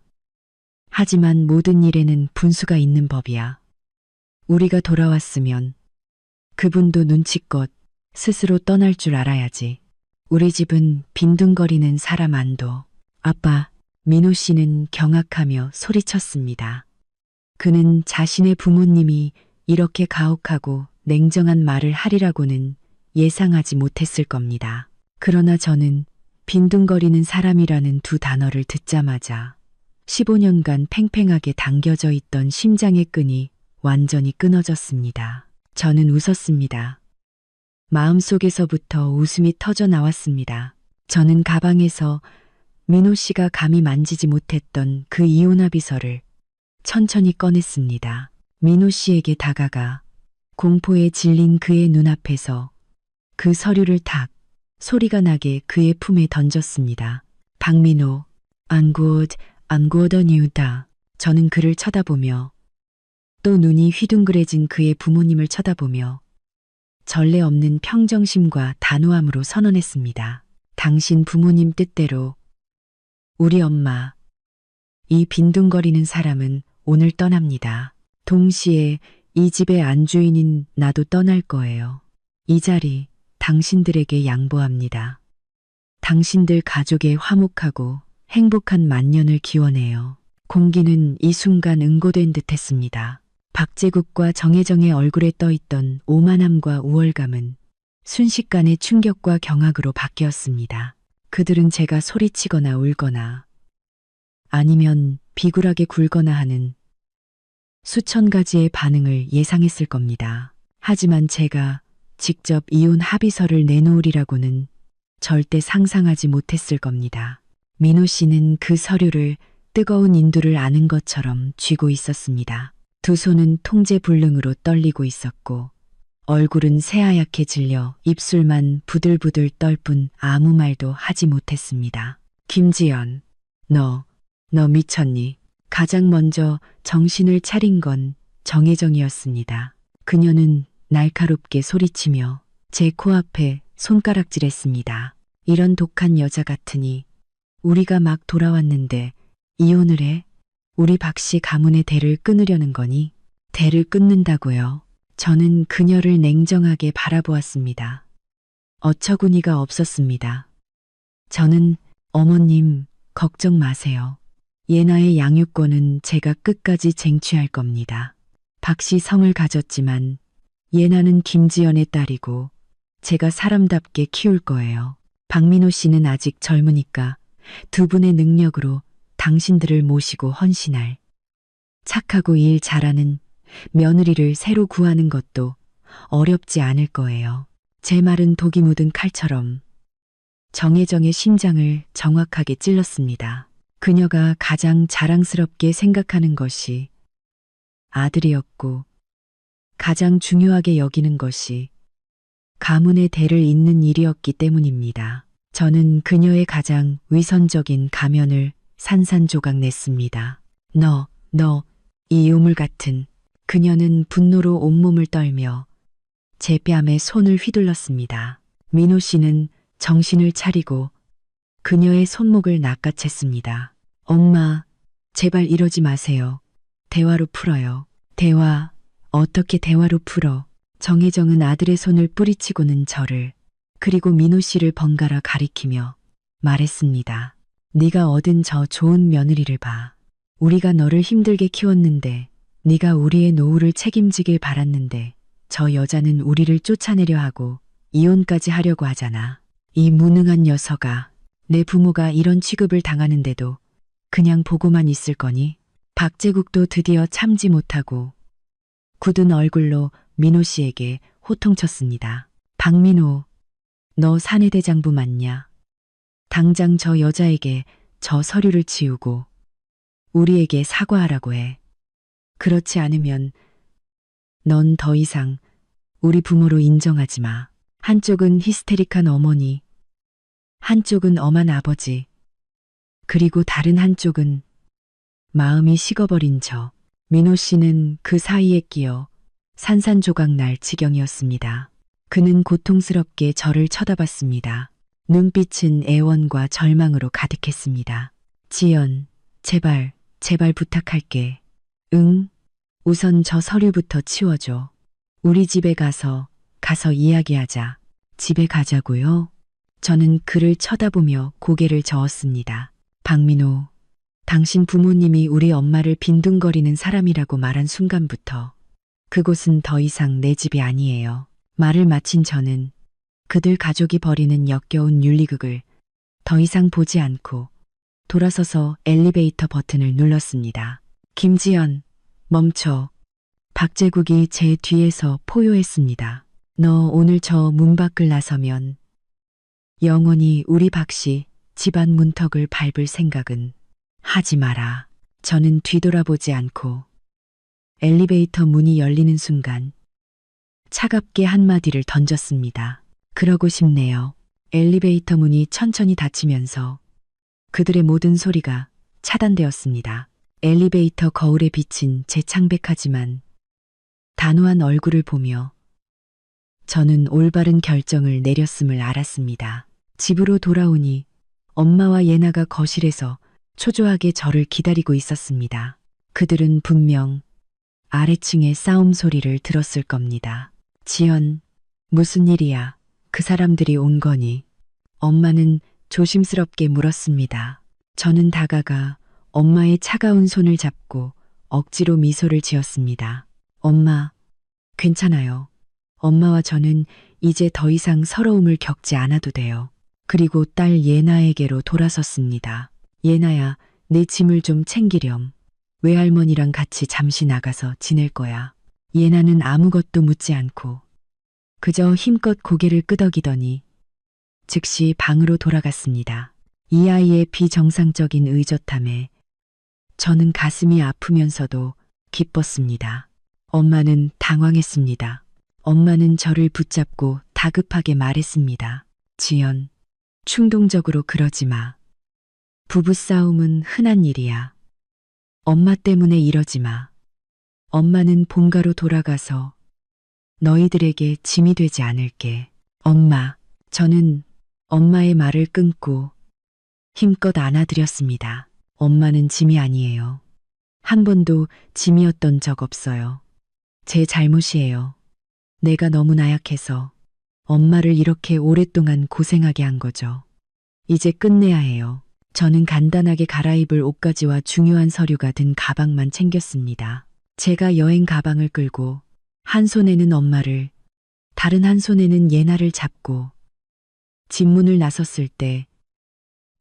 하지만 모든 일에는 분수가 있는 법이야. 우리가 돌아왔으면 그분도 눈치껏 스스로 떠날 줄 알아야지. 우리 집은 빈둥거리는 사람 안 둬. 아빠, 민호 씨는 경악하며 소리쳤습니다. 그는 자신의 부모님이 이렇게 가혹하고 냉정한 말을 하리라고는 예상하지 못했을 겁니다. 그러나 저는 빈둥거리는 사람이라는 두 단어를 듣자마자 15년간 팽팽하게 당겨져 있던 심장의 끈이 완전히 끊어졌습니다. 저는 웃었습니다. 마음속에서부터 웃음이 터져 나왔습니다. 저는 가방에서 민호 씨가 감히 만지지 못했던 그 이혼 합의서를 천천히 꺼냈습니다. 민호 씨에게 다가가 공포에 질린 그의 눈앞에서 그 서류를 탁 소리가 나게 그의 품에 던졌습니다. 박민호, I'm good on you다. 저는 그를 쳐다보며 또 눈이 휘둥그레진 그의 부모님을 쳐다보며 전례 없는 평정심과 단호함으로 선언했습니다. 당신 부모님 뜻대로 우리 엄마, 이 빈둥거리는 사람은 오늘 떠납니다. 동시에 이 집의 안주인인 나도 떠날 거예요. 이 자리 당신들에게 양보합니다. 당신들 가족의 화목하고 행복한 만년을 기원해요. 공기는 이 순간 응고된 듯 했습니다. 박제국과 정혜정의 얼굴에 떠있던 오만함과 우월감은 순식간에 충격과 경악으로 바뀌었습니다. 그들은 제가 소리치거나 울거나 아니면 비굴하게 굴거나 하는 수천 가지의 반응을 예상했을 겁니다. 하지만 제가 직접 이혼 합의서를 내놓으리라고는 절대 상상하지 못했을 겁니다. 민호 씨는 그 서류를 뜨거운 인두를 아는 것처럼 쥐고 있었습니다. 두 손은 통제불능으로 떨리고 있었고 얼굴은 새하얗게 질려 입술만 부들부들 떨 뿐 아무 말도 하지 못했습니다. 김지연, 너 미쳤니? 가장 먼저 정신을 차린 건 정혜정이었습니다. 그녀는 날카롭게 소리치며 제 코앞에 손가락질했습니다. 이런 독한 여자 같으니 우리가 막 돌아왔는데 이혼을 해? 우리 박씨 가문의 대를 끊으려는 거니? 대를 끊는다고요. 저는 그녀를 냉정하게 바라보았습니다. 어처구니가 없었습니다. 저는 어머님 걱정 마세요. 예나의 양육권은 제가 끝까지 쟁취할 겁니다. 박씨 성을 가졌지만 예나는 김지연의 딸이고 제가 사람답게 키울 거예요. 박민호 씨는 아직 젊으니까 두 분의 능력으로 당신들을 모시고 헌신할 착하고 일 잘하는 며느리를 새로 구하는 것도 어렵지 않을 거예요. 제 말은 독이 묻은 칼처럼 정혜정의 심장을 정확하게 찔렀습니다. 그녀가 가장 자랑스럽게 생각하는 것이 아들이었고 가장 중요하게 여기는 것이 가문의 대를 잇는 일이었기 때문입니다. 저는 그녀의 가장 위선적인 가면을 산산조각 냈습니다. 너, 이 유물 같은. 그녀는 분노로 온몸을 떨며 제 뺨에 손을 휘둘렀습니다. 민호 씨는 정신을 차리고 그녀의 손목을 낚아챘습니다. 엄마, 제발 이러지 마세요. 대화로 풀어요. 대화, 어떻게 대화로 풀어? 정혜정은 아들의 손을 뿌리치고는 저를 그리고 민호 씨를 번갈아 가리키며 말했습니다. 네가 얻은 저 좋은 며느리를 봐. 우리가 너를 힘들게 키웠는데 네가 우리의 노후를 책임지길 바랐는데 저 여자는 우리를 쫓아내려 하고 이혼까지 하려고 하잖아. 이 무능한 녀석아. 내 부모가 이런 취급을 당하는데도 그냥 보고만 있을 거니? 박제국도 드디어 참지 못하고 굳은 얼굴로 민호 씨에게 호통쳤습니다. 박민호, 너 사내대장부 맞냐? 당장 저 여자에게 저 서류를 치우고 우리에게 사과하라고 해. 그렇지 않으면 넌 더 이상 우리 부모로 인정하지 마. 한쪽은 히스테릭한 어머니, 한쪽은 엄한 아버지, 그리고 다른 한쪽은 마음이 식어버린 저. 민호 씨는 그 사이에 끼어 산산조각 날 지경이었습니다. 그는 고통스럽게 저를 쳐다봤습니다. 눈빛은 애원과 절망으로 가득했습니다. 지연, 제발, 제발 부탁할게. 응? 우선 저 서류부터 치워줘. 우리 집에 가서 이야기하자. 집에 가자고요? 저는 그를 쳐다보며 고개를 저었습니다. 박민호, 당신 부모님이 우리 엄마를 빈둥거리는 사람이라고 말한 순간부터 그곳은 더 이상 내 집이 아니에요. 말을 마친 저는 그들 가족이 벌이는 역겨운 윤리극을 더 이상 보지 않고 돌아서서 엘리베이터 버튼을 눌렀습니다. 김지연, 멈춰. 박제국이 제 뒤에서 포효했습니다. 너 오늘 저 문 밖을 나서면 영원히 우리 박씨 집안 문턱을 밟을 생각은 하지 마라. 저는 뒤돌아보지 않고 엘리베이터 문이 열리는 순간 차갑게 한마디를 던졌습니다. 그러고 싶네요. 엘리베이터 문이 천천히 닫히면서 그들의 모든 소리가 차단되었습니다. 엘리베이터 거울에 비친 제 창백하지만 단호한 얼굴을 보며 저는 올바른 결정을 내렸음을 알았습니다. 집으로 돌아오니 엄마와 예나가 거실에서 초조하게 저를 기다리고 있었습니다. 그들은 분명 아래층의 싸움 소리를 들었을 겁니다. 지연, 무슨 일이야? 그 사람들이 온 거니? 엄마는 조심스럽게 물었습니다. 저는 다가가 엄마의 차가운 손을 잡고 억지로 미소를 지었습니다. 엄마, 괜찮아요. 엄마와 저는 이제 더 이상 서러움을 겪지 않아도 돼요. 그리고 딸 예나에게로 돌아섰습니다. 예나야, 내 짐을 좀 챙기렴. 외할머니랑 같이 잠시 나가서 지낼 거야. 예나는 아무것도 묻지 않고 그저 힘껏 고개를 끄덕이더니 즉시 방으로 돌아갔습니다. 이 아이의 비정상적인 의젓함에 저는 가슴이 아프면서도 기뻤습니다. 엄마는 당황했습니다. 엄마는 저를 붙잡고 다급하게 말했습니다. 지연, 충동적으로 그러지 마. 부부싸움은 흔한 일이야. 엄마 때문에 이러지 마. 엄마는 본가로 돌아가서 너희들에게 짐이 되지 않을게. 엄마, 저는 엄마의 말을 끊고 힘껏 안아드렸습니다. 엄마는 짐이 아니에요. 한 번도 짐이었던 적 없어요. 제 잘못이에요. 내가 너무 나약해서 엄마를 이렇게 오랫동안 고생하게 한 거죠. 이제 끝내야 해요. 저는 간단하게 갈아입을 옷가지와 중요한 서류가 든 가방만 챙겼습니다. 제가 여행 가방을 끌고 한 손에는 엄마를, 다른 한 손에는 예나를 잡고 집문을 나섰을 때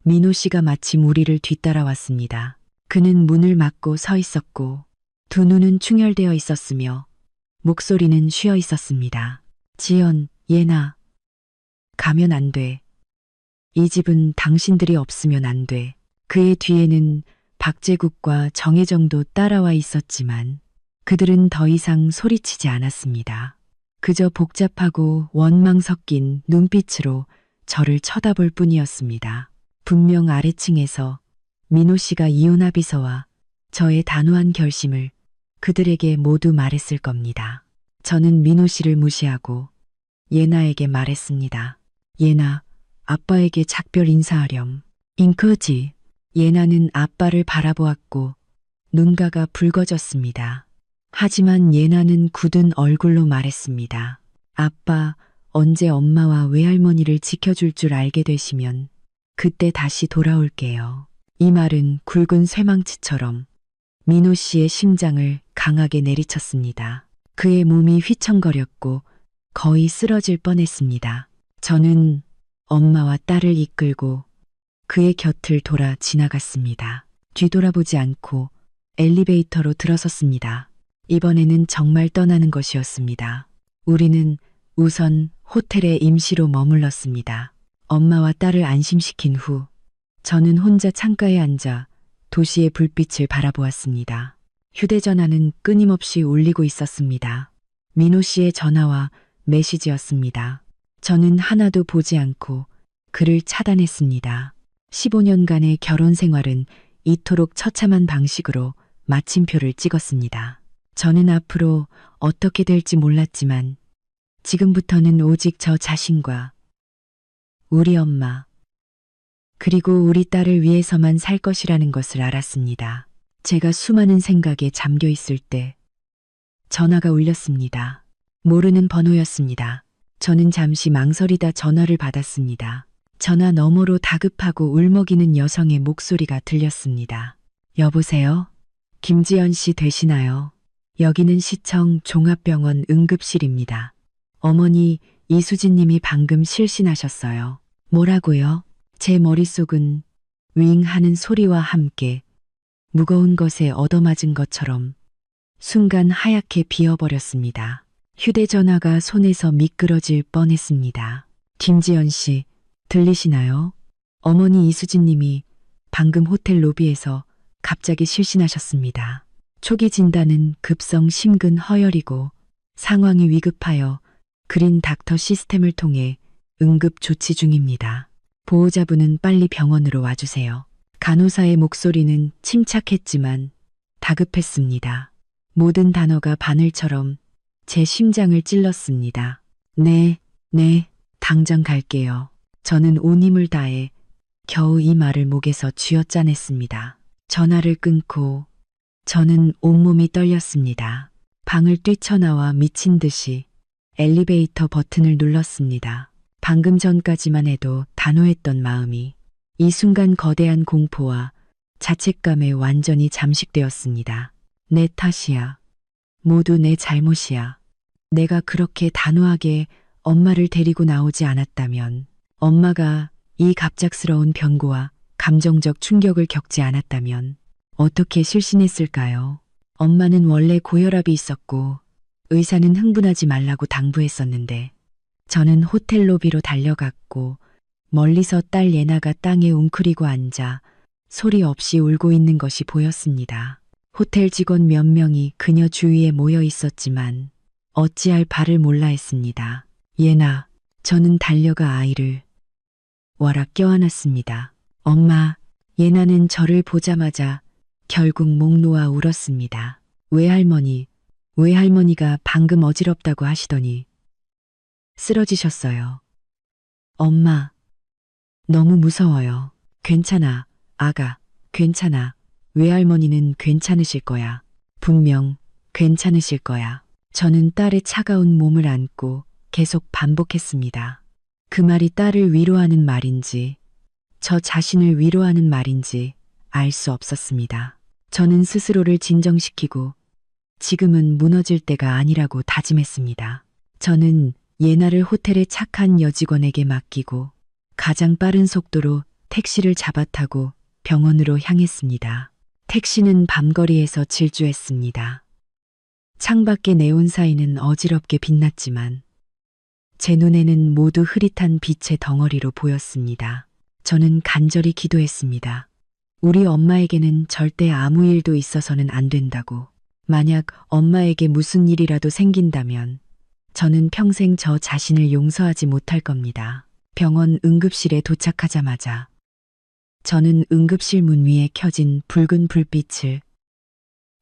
민호 씨가 마침 우리를 뒤따라왔습니다. 그는 문을 막고 서 있었고 두 눈은 충혈되어 있었으며 목소리는 쉬어 있었습니다. 지연, 예나, 가면 안 돼. 이 집은 당신들이 없으면 안 돼. 그의 뒤에는 박제국과 정혜정도 따라와 있었지만 그들은 더 이상 소리치지 않았습니다. 그저 복잡하고 원망 섞인 눈빛으로 저를 쳐다볼 뿐이었습니다. 분명 아래층에서 민호 씨가 이혼 합의서와 저의 단호한 결심을 그들에게 모두 말했을 겁니다. 저는 민호 씨를 무시하고 예나에게 말했습니다. 예나, 아빠에게 작별 인사하렴. 잉크지. 예나는 아빠를 바라보았고 눈가가 붉어졌습니다. 하지만 예나는 굳은 얼굴로 말했습니다. 아빠, 언제 엄마와 외할머니를 지켜줄 줄 알게 되시면 그때 다시 돌아올게요. 이 말은 굵은 쇠망치처럼 민호 씨의 심장을 강하게 내리쳤습니다. 그의 몸이 휘청거렸고 거의 쓰러질 뻔했습니다. 저는 엄마와 딸을 이끌고 그의 곁을 돌아 지나갔습니다. 뒤돌아보지 않고 엘리베이터로 들어섰습니다. 이번에는 정말 떠나는 것이었습니다. 우리는 우선 호텔에 임시로 머물렀습니다. 엄마와 딸을 안심시킨 후 저는 혼자 창가에 앉아 도시의 불빛을 바라보았습니다. 휴대전화는 끊임없이 울리고 있었습니다. 민호 씨의 전화와 메시지였습니다. 저는 하나도 보지 않고 그를 차단했습니다. 15년간의 결혼 생활은 이토록 처참한 방식으로 마침표를 찍었습니다. 저는 앞으로 어떻게 될지 몰랐지만 지금부터는 오직 저 자신과 우리 엄마 그리고 우리 딸을 위해서만 살 것이라는 것을 알았습니다. 제가 수많은 생각에 잠겨 있을 때 전화가 울렸습니다. 모르는 번호였습니다. 저는 잠시 망설이다 전화를 받았습니다. 전화 너머로 다급하고 울먹이는 여성의 목소리가 들렸습니다. 여보세요? 김지연 씨 되시나요? 여기는 시청 종합병원 응급실입니다. 어머니 이수진 님이 방금 실신하셨어요. 뭐라고요? 제 머릿속은 윙 하는 소리와 함께 무거운 것에 얻어맞은 것처럼 순간 하얗게 비어버렸습니다. 휴대전화가 손에서 미끄러질 뻔했습니다. 김지연 씨, 들리시나요? 어머니 이수진 님이 방금 호텔 로비에서 갑자기 실신하셨습니다. 초기 진단은 급성 심근 허혈이고 상황이 위급하여 그린 닥터 시스템을 통해 응급 조치 중입니다. 보호자분은 빨리 병원으로 와주세요. 간호사의 목소리는 침착했지만 다급했습니다. 모든 단어가 바늘처럼 제 심장을 찔렀습니다. 네, 당장 갈게요. 저는 온 힘을 다해 겨우 이 말을 목에서 쥐어짜냈습니다. 전화를 끊고 저는 온몸이 떨렸습니다. 방을 뛰쳐나와 미친 듯이 엘리베이터 버튼을 눌렀습니다. 방금 전까지만 해도 단호했던 마음이 이 순간 거대한 공포와 자책감에 완전히 잠식되었습니다. 내 탓이야. 모두 내 잘못이야. 내가 그렇게 단호하게 엄마를 데리고 나오지 않았다면, 엄마가 이 갑작스러운 변고와 감정적 충격을 겪지 않았다면 어떻게 실신했을까요? 엄마는 원래 고혈압이 있었고 의사는 흥분하지 말라고 당부했었는데 저는 호텔 로비로 달려갔고 멀리서 딸 예나가 땅에 웅크리고 앉아 소리 없이 울고 있는 것이 보였습니다. 호텔 직원 몇 명이 그녀 주위에 모여 있었지만 어찌할 바를 몰라 했습니다. 예나, 저는 달려가 아이를 와락 껴안았습니다. 엄마, 예나는 저를 보자마자 결국 목 놓아 울었습니다. 외할머니가 방금 어지럽다고 하시더니 쓰러지셨어요. 엄마, 너무 무서워요. 괜찮아, 아가, 괜찮아. 외할머니는 괜찮으실 거야. 분명 괜찮으실 거야. 저는 딸의 차가운 몸을 안고 계속 반복했습니다. 그 말이 딸을 위로하는 말인지 저 자신을 위로하는 말인지 알 수 없었습니다. 저는 스스로를 진정시키고 지금은 무너질 때가 아니라고 다짐했습니다. 저는 예나를 호텔의 착한 여직원에게 맡기고 가장 빠른 속도로 택시를 잡아타고 병원으로 향했습니다. 택시는 밤거리에서 질주했습니다. 창밖의 네온사인은 어지럽게 빛났지만 제 눈에는 모두 흐릿한 빛의 덩어리로 보였습니다. 저는 간절히 기도했습니다. 우리 엄마에게는 절대 아무 일도 있어서는 안 된다고. 만약 엄마에게 무슨 일이라도 생긴다면 저는 평생 저 자신을 용서하지 못할 겁니다. 병원 응급실에 도착하자마자 저는 응급실 문 위에 켜진 붉은 불빛을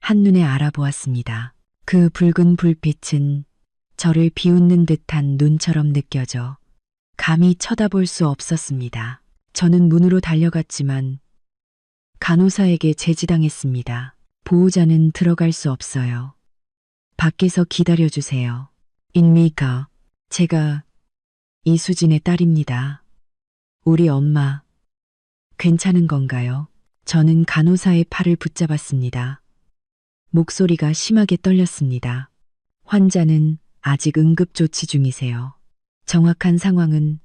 한눈에 알아보았습니다. 그 붉은 불빛은 저를 비웃는 듯한 눈처럼 느껴져 감히 쳐다볼 수 없었습니다. 저는 문으로 달려갔지만 간호사에게 제지당했습니다. 보호자는 들어갈 수 없어요. 밖에서 기다려주세요. 입니까? 제가 이수진의 딸입니다. 우리 엄마, 괜찮은 건가요? 저는 간호사의 팔을 붙잡았습니다. 목소리가 심하게 떨렸습니다. 환자는 아직 응급조치 중이세요. 정확한 상황은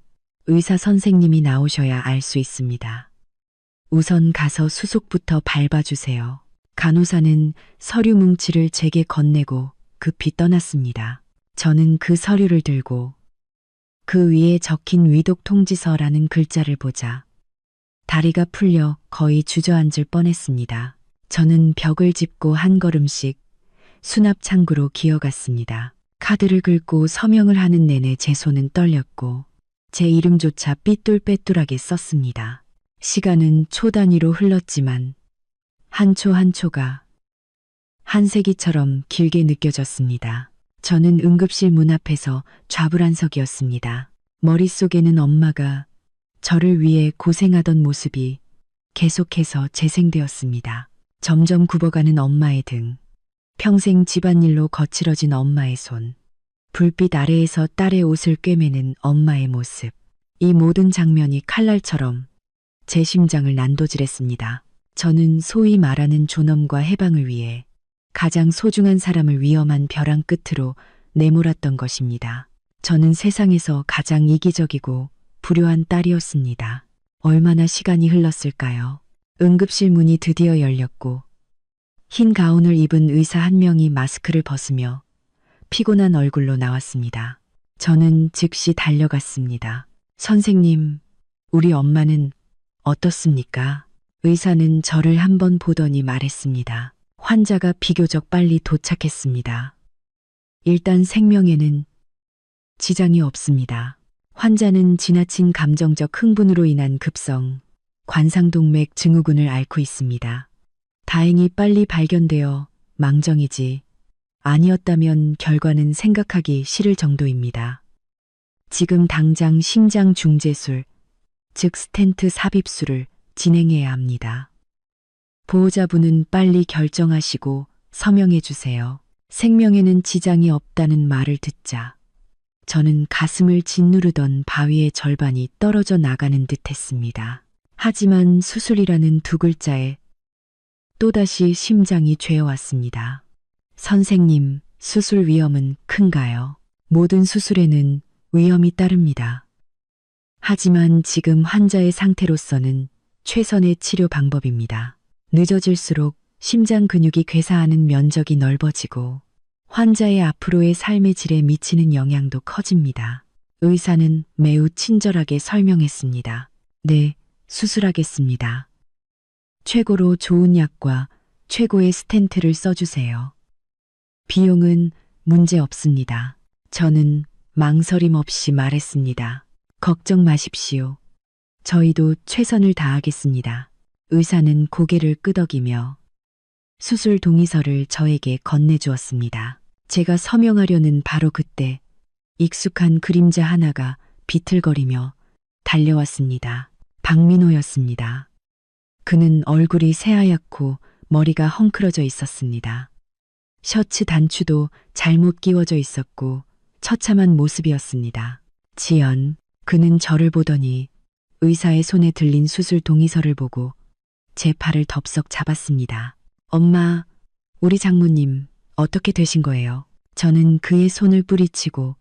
의사 선생님이 나오셔야 알 수 있습니다. 우선 가서 수속부터 밟아주세요. 간호사는 서류 뭉치를 제게 건네고 급히 떠났습니다. 저는 그 서류를 들고 그 위에 적힌 위독 통지서라는 글자를 보자 다리가 풀려 거의 주저앉을 뻔했습니다. 저는 벽을 짚고 한 걸음씩 수납 창구로 기어갔습니다. 카드를 긁고 서명을 하는 내내 제 손은 떨렸고 제 이름조차 삐뚤빼뚤하게 썼습니다. 시간은 초 단위로 흘렀지만 한 초 한 초가 한 세기처럼 길게 느껴졌습니다. 저는 응급실 문 앞에서 좌불안석이었습니다. 머릿속에는 엄마가 저를 위해 고생하던 모습이 계속해서 재생되었습니다. 점점 굽어가는 엄마의 등, 평생 집안일로 거칠어진 엄마의 손, 불빛 아래에서 딸의 옷을 꿰매는 엄마의 모습. 이 모든 장면이 칼날처럼 제 심장을 난도질했습니다. 저는 소위 말하는 존엄과 해방을 위해 가장 소중한 사람을 위험한 벼랑 끝으로 내몰았던 것입니다. 저는 세상에서 가장 이기적이고 불효한 딸이었습니다. 얼마나 시간이 흘렀을까요? 응급실 문이 드디어 열렸고 흰 가운을 입은 의사 한 명이 마스크를 벗으며 피곤한 얼굴로 나왔습니다. 저는 즉시 달려갔습니다. 선생님, 우리 엄마는 어떻습니까? 의사는 저를 한번 보더니 말했습니다. 환자가 비교적 빨리 도착했습니다. 일단 생명에는 지장이 없습니다. 환자는 지나친 감정적 흥분으로 인한 급성 관상동맥 증후군을 앓고 있습니다. 다행히 빨리 발견되어 망정이지 아니었다면 결과는 생각하기 싫을 정도입니다. 지금 당장 심장 중재술, 즉 스텐트 삽입술을 진행해야 합니다. 보호자분은 빨리 결정하시고 서명해 주세요. 생명에는 지장이 없다는 말을 듣자 저는 가슴을 짓누르던 바위의 절반이 떨어져 나가는 듯 했습니다. 하지만 수술이라는 두 글자에 또다시 심장이 죄어왔습니다. 선생님, 수술 위험은 큰가요? 모든 수술에는 위험이 따릅니다. 하지만 지금 환자의 상태로서는 최선의 치료 방법입니다. 늦어질수록 심장 근육이 괴사하는 면적이 넓어지고 환자의 앞으로의 삶의 질에 미치는 영향도 커집니다. 의사는 매우 친절하게 설명했습니다. 네, 수술하겠습니다. 최고로 좋은 약과 최고의 스텐트를 써주세요. 비용은 문제 없습니다. 저는 망설임 없이 말했습니다. 걱정 마십시오. 저희도 최선을 다하겠습니다. 의사는 고개를 끄덕이며 수술 동의서를 저에게 건네주었습니다. 제가 서명하려는 바로 그때 익숙한 그림자 하나가 비틀거리며 달려왔습니다. 박민호였습니다. 그는 얼굴이 새하얗고 머리가 헝클어져 있었습니다. 셔츠 단추도 잘못 끼워져 있었고 처참한 모습이었습니다. 지연, 그는 저를 보더니 의사의 손에 들린 수술 동의서를 보고 제 팔을 덥석 잡았습니다. 엄마, 우리 장모님 어떻게 되신 거예요? 저는 그의 손을 뿌리치고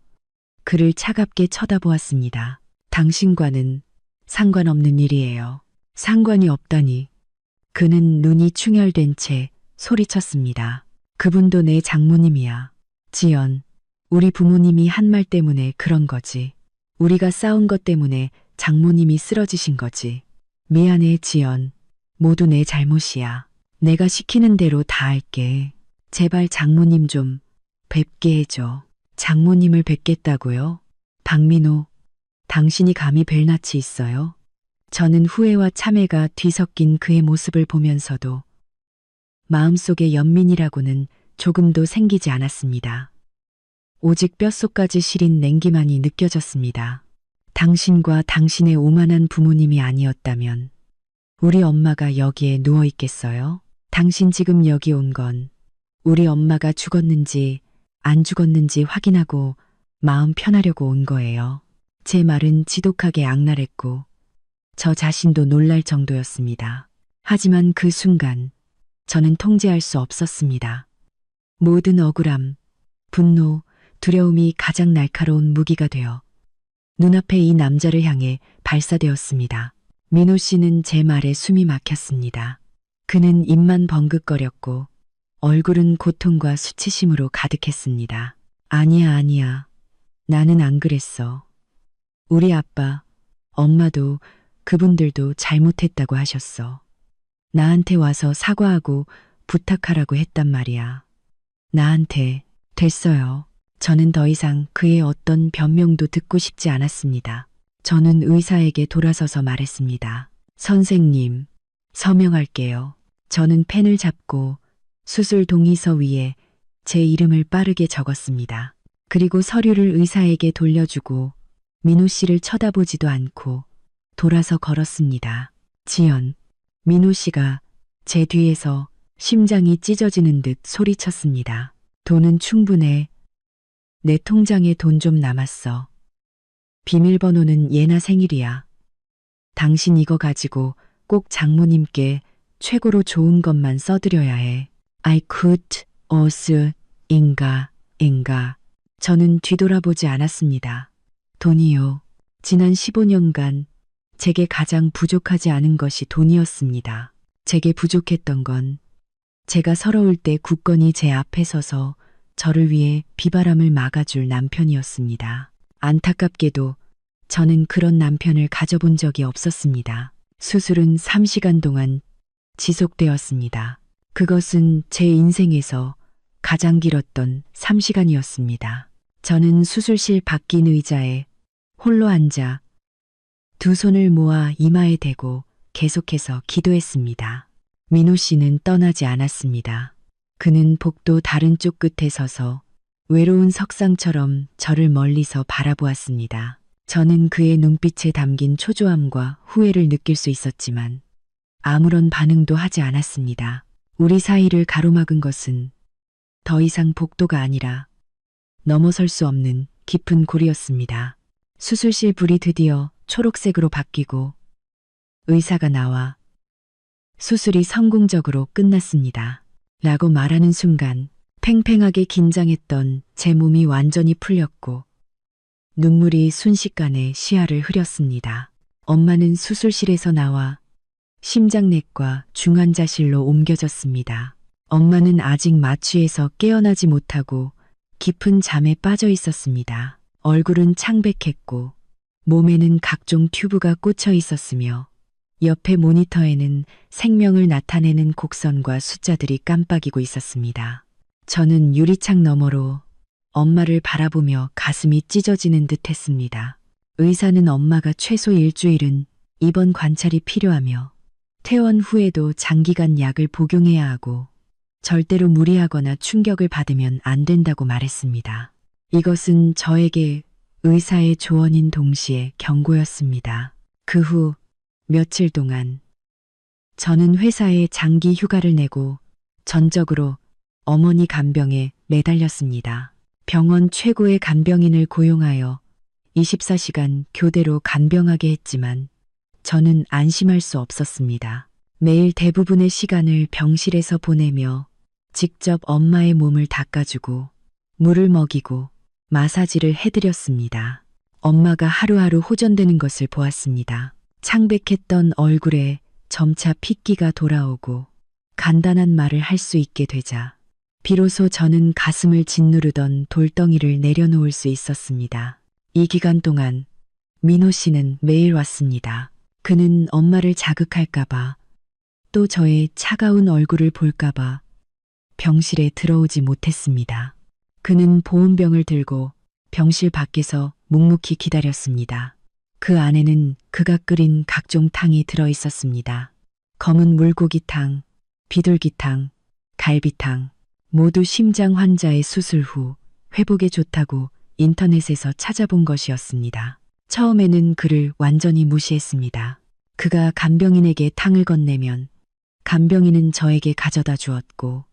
그를 차갑게 쳐다보았습니다. 당신과는 상관없는 일이에요. 상관이 없다니. 그는 눈이 충혈된 채 소리쳤습니다. 그분도 내 장모님이야. 지연, 우리 부모님이 한 말 때문에 그런 거지. 우리가 싸운 것 때문에 장모님이 쓰러지신 거지. 미안해, 지연. 모두 내 잘못이야. 내가 시키는 대로 다 할게. 제발 장모님 좀 뵙게 해줘. 장모님을 뵙겠다고요? 박민호, 당신이 감히 뵐 낯이 있어요? 저는 후회와 참회가 뒤섞인 그의 모습을 보면서도 마음속에 연민이라고는 조금도 생기지 않았습니다. 오직 뼛속까지 시린 냉기만이 느껴졌습니다. 당신과 당신의 오만한 부모님이 아니었다면 우리 엄마가 여기에 누워 있겠어요? 당신 지금 여기 온 건 우리 엄마가 죽었는지 안 죽었는지 확인하고 마음 편하려고 온 거예요. 제 말은 지독하게 악랄했고 저 자신도 놀랄 정도였습니다. 하지만 그 순간 저는 통제할 수 없었습니다. 모든 억울함, 분노, 두려움이 가장 날카로운 무기가 되어 눈앞에 이 남자를 향해 발사되었습니다. 민호 씨는 제 말에 숨이 막혔습니다. 그는 입만 벙긋거렸고 얼굴은 고통과 수치심으로 가득했습니다. 아니야, 아니야. 나는 안 그랬어. 우리 아빠, 엄마도 그분들도 잘못했다고 하셨어. 나한테 와서 사과하고 부탁하라고 했단 말이야. 나한테. 됐어요. 저는 더 이상 그의 어떤 변명도 듣고 싶지 않았습니다. 저는 의사에게 돌아서서 말했습니다. 선생님, 서명할게요. 저는 펜을 잡고 수술 동의서 위에 제 이름을 빠르게 적었습니다. 그리고 서류를 의사에게 돌려주고 민호 씨를 쳐다보지도 않고 돌아서 걸었습니다. 지연, 민호 씨가 제 뒤에서 심장이 찢어지는 듯 소리쳤습니다. 돈은 충분해. 내 통장에 돈 좀 남았어. 비밀번호는 예나 생일이야. 당신 이거 가지고 꼭 장모님께 최고로 좋은 것만 써드려야 해. I could, us, 인가. 저는 뒤돌아보지 않았습니다. 돈이요. 지난 15년간 제게 가장 부족하지 않은 것이 돈이었습니다. 제게 부족했던 건 제가 서러울 때 굳건히 제 앞에 서서 저를 위해 비바람을 막아줄 남편이었습니다. 안타깝게도 저는 그런 남편을 가져본 적이 없었습니다. 수술은 3시간 동안 지속되었습니다. 그것은 제 인생에서 가장 길었던 3시간이었습니다. 저는 수술실 바뀐 의자에 홀로 앉아 두 손을 모아 이마에 대고 계속해서 기도했습니다. 민호 씨는 떠나지 않았습니다. 그는 복도 다른 쪽 끝에 서서 외로운 석상처럼 저를 멀리서 바라보았습니다. 저는 그의 눈빛에 담긴 초조함과 후회를 느낄 수 있었지만 아무런 반응도 하지 않았습니다. 우리 사이를 가로막은 것은 더 이상 복도가 아니라 넘어설 수 없는 깊은 골이었습니다. 수술실 불이 드디어 초록색으로 바뀌고 의사가 나와 수술이 성공적으로 끝났습니다. 라고 말하는 순간 팽팽하게 긴장했던 제 몸이 완전히 풀렸고 눈물이 순식간에 시야를 흐렸습니다. 엄마는 수술실에서 나와 심장내과 중환자실로 옮겨졌습니다. 엄마는 아직 마취에서 깨어나지 못하고 깊은 잠에 빠져 있었습니다. 얼굴은 창백했고 몸에는 각종 튜브가 꽂혀 있었으며 옆에 모니터에는 생명을 나타내는 곡선과 숫자들이 깜빡이고 있었습니다. 저는 유리창 너머로 엄마를 바라보며 가슴이 찢어지는 듯 했습니다. 의사는 엄마가 최소 일주일은 입원 관찰이 필요하며 퇴원 후에도 장기간 약을 복용해야 하고 절대로 무리하거나 충격을 받으면 안 된다고 말했습니다. 이것은 저에게 의사의 조언인 동시에 경고였습니다. 그 후 며칠 동안 저는 회사에 장기 휴가를 내고 전적으로 어머니 간병에 매달렸습니다. 병원 최고의 간병인을 고용하여 24시간 교대로 간병하게 했지만 저는 안심할 수 없었습니다. 매일 대부분의 시간을 병실에서 보내며 직접 엄마의 몸을 닦아주고 물을 먹이고 마사지를 해드렸습니다. 엄마가 하루하루 호전되는 것을 보았습니다. 창백했던 얼굴에 점차 핏기가 돌아오고 간단한 말을 할 수 있게 되자 비로소 저는 가슴을 짓누르던 돌덩이를 내려놓을 수 있었습니다. 이 기간 동안 민호 씨는 매일 왔습니다. 그는 엄마를 자극할까봐 또 저의 차가운 얼굴을 볼까봐 병실에 들어오지 못했습니다. 그는 보온병을 들고 병실 밖에서 묵묵히 기다렸습니다. 그 안에는 그가 끓인 각종 탕이 들어 있었습니다. 검은 물고기탕, 비둘기탕, 갈비탕, 모두 심장 환자의 수술 후 회복에 좋다고 인터넷에서 찾아본 것이었습니다. 처음에는 그를 완전히 무시했습니다. 그가 간병인에게 탕을 건네면 간병인은 저에게 가져다 주었고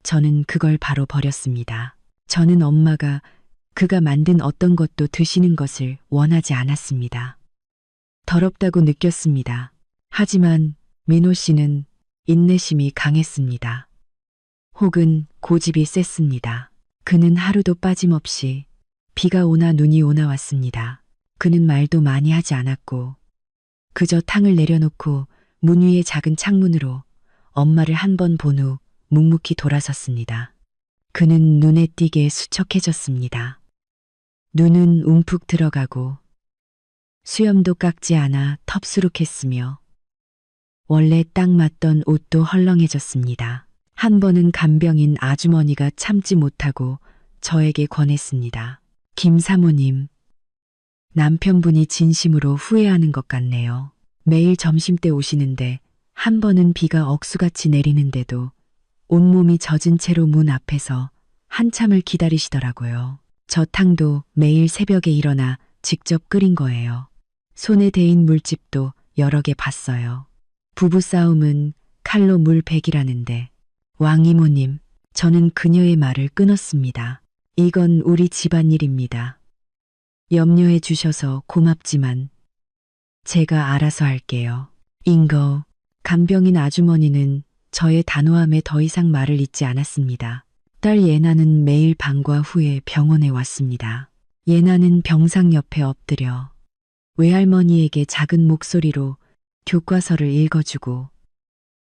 저는 그걸 바로 버렸습니다. 저는 엄마가 그가 만든 어떤 것도 드시는 것을 원하지 않았습니다. 더럽다고 느꼈습니다. 하지만 민호 씨는 인내심이 강했습니다. 혹은 고집이 셌습니다. 그는 하루도 빠짐없이 비가 오나 눈이 오나 왔습니다. 그는 말도 많이 하지 않았고 그저 탕을 내려놓고 문 위의 작은 창문으로 엄마를 한 번 본 후 묵묵히 돌아섰습니다. 그는 눈에 띄게 수척해졌습니다. 눈은 움푹 들어가고 수염도 깎지 않아 텁수룩했으며 원래 딱 맞던 옷도 헐렁해졌습니다. 한 번은 간병인 아주머니가 참지 못하고 저에게 권했습니다. 김 사모님, 남편분이 진심으로 후회하는 것 같네요. 매일 점심때 오시는데 한 번은 비가 억수같이 내리는데도 온몸이 젖은 채로 문 앞에서 한참을 기다리시더라고요. 저 탕도 매일 새벽에 일어나 직접 끓인 거예요. 손에 대인 물집도 여러 개 봤어요. 부부싸움은 칼로 물 백이라는데 왕이모님, 저는 그녀의 말을 끊었습니다. 이건 우리 집안일입니다. 염려해 주셔서 고맙지만 제가 알아서 할게요. 인거, 간병인 아주머니는 저의 단호함에 더 이상 말을 잇지 않았습니다. 딸 예나는 매일 방과 후에 병원에 왔습니다. 예나는 병상 옆에 엎드려 외할머니에게 작은 목소리로 교과서를 읽어주고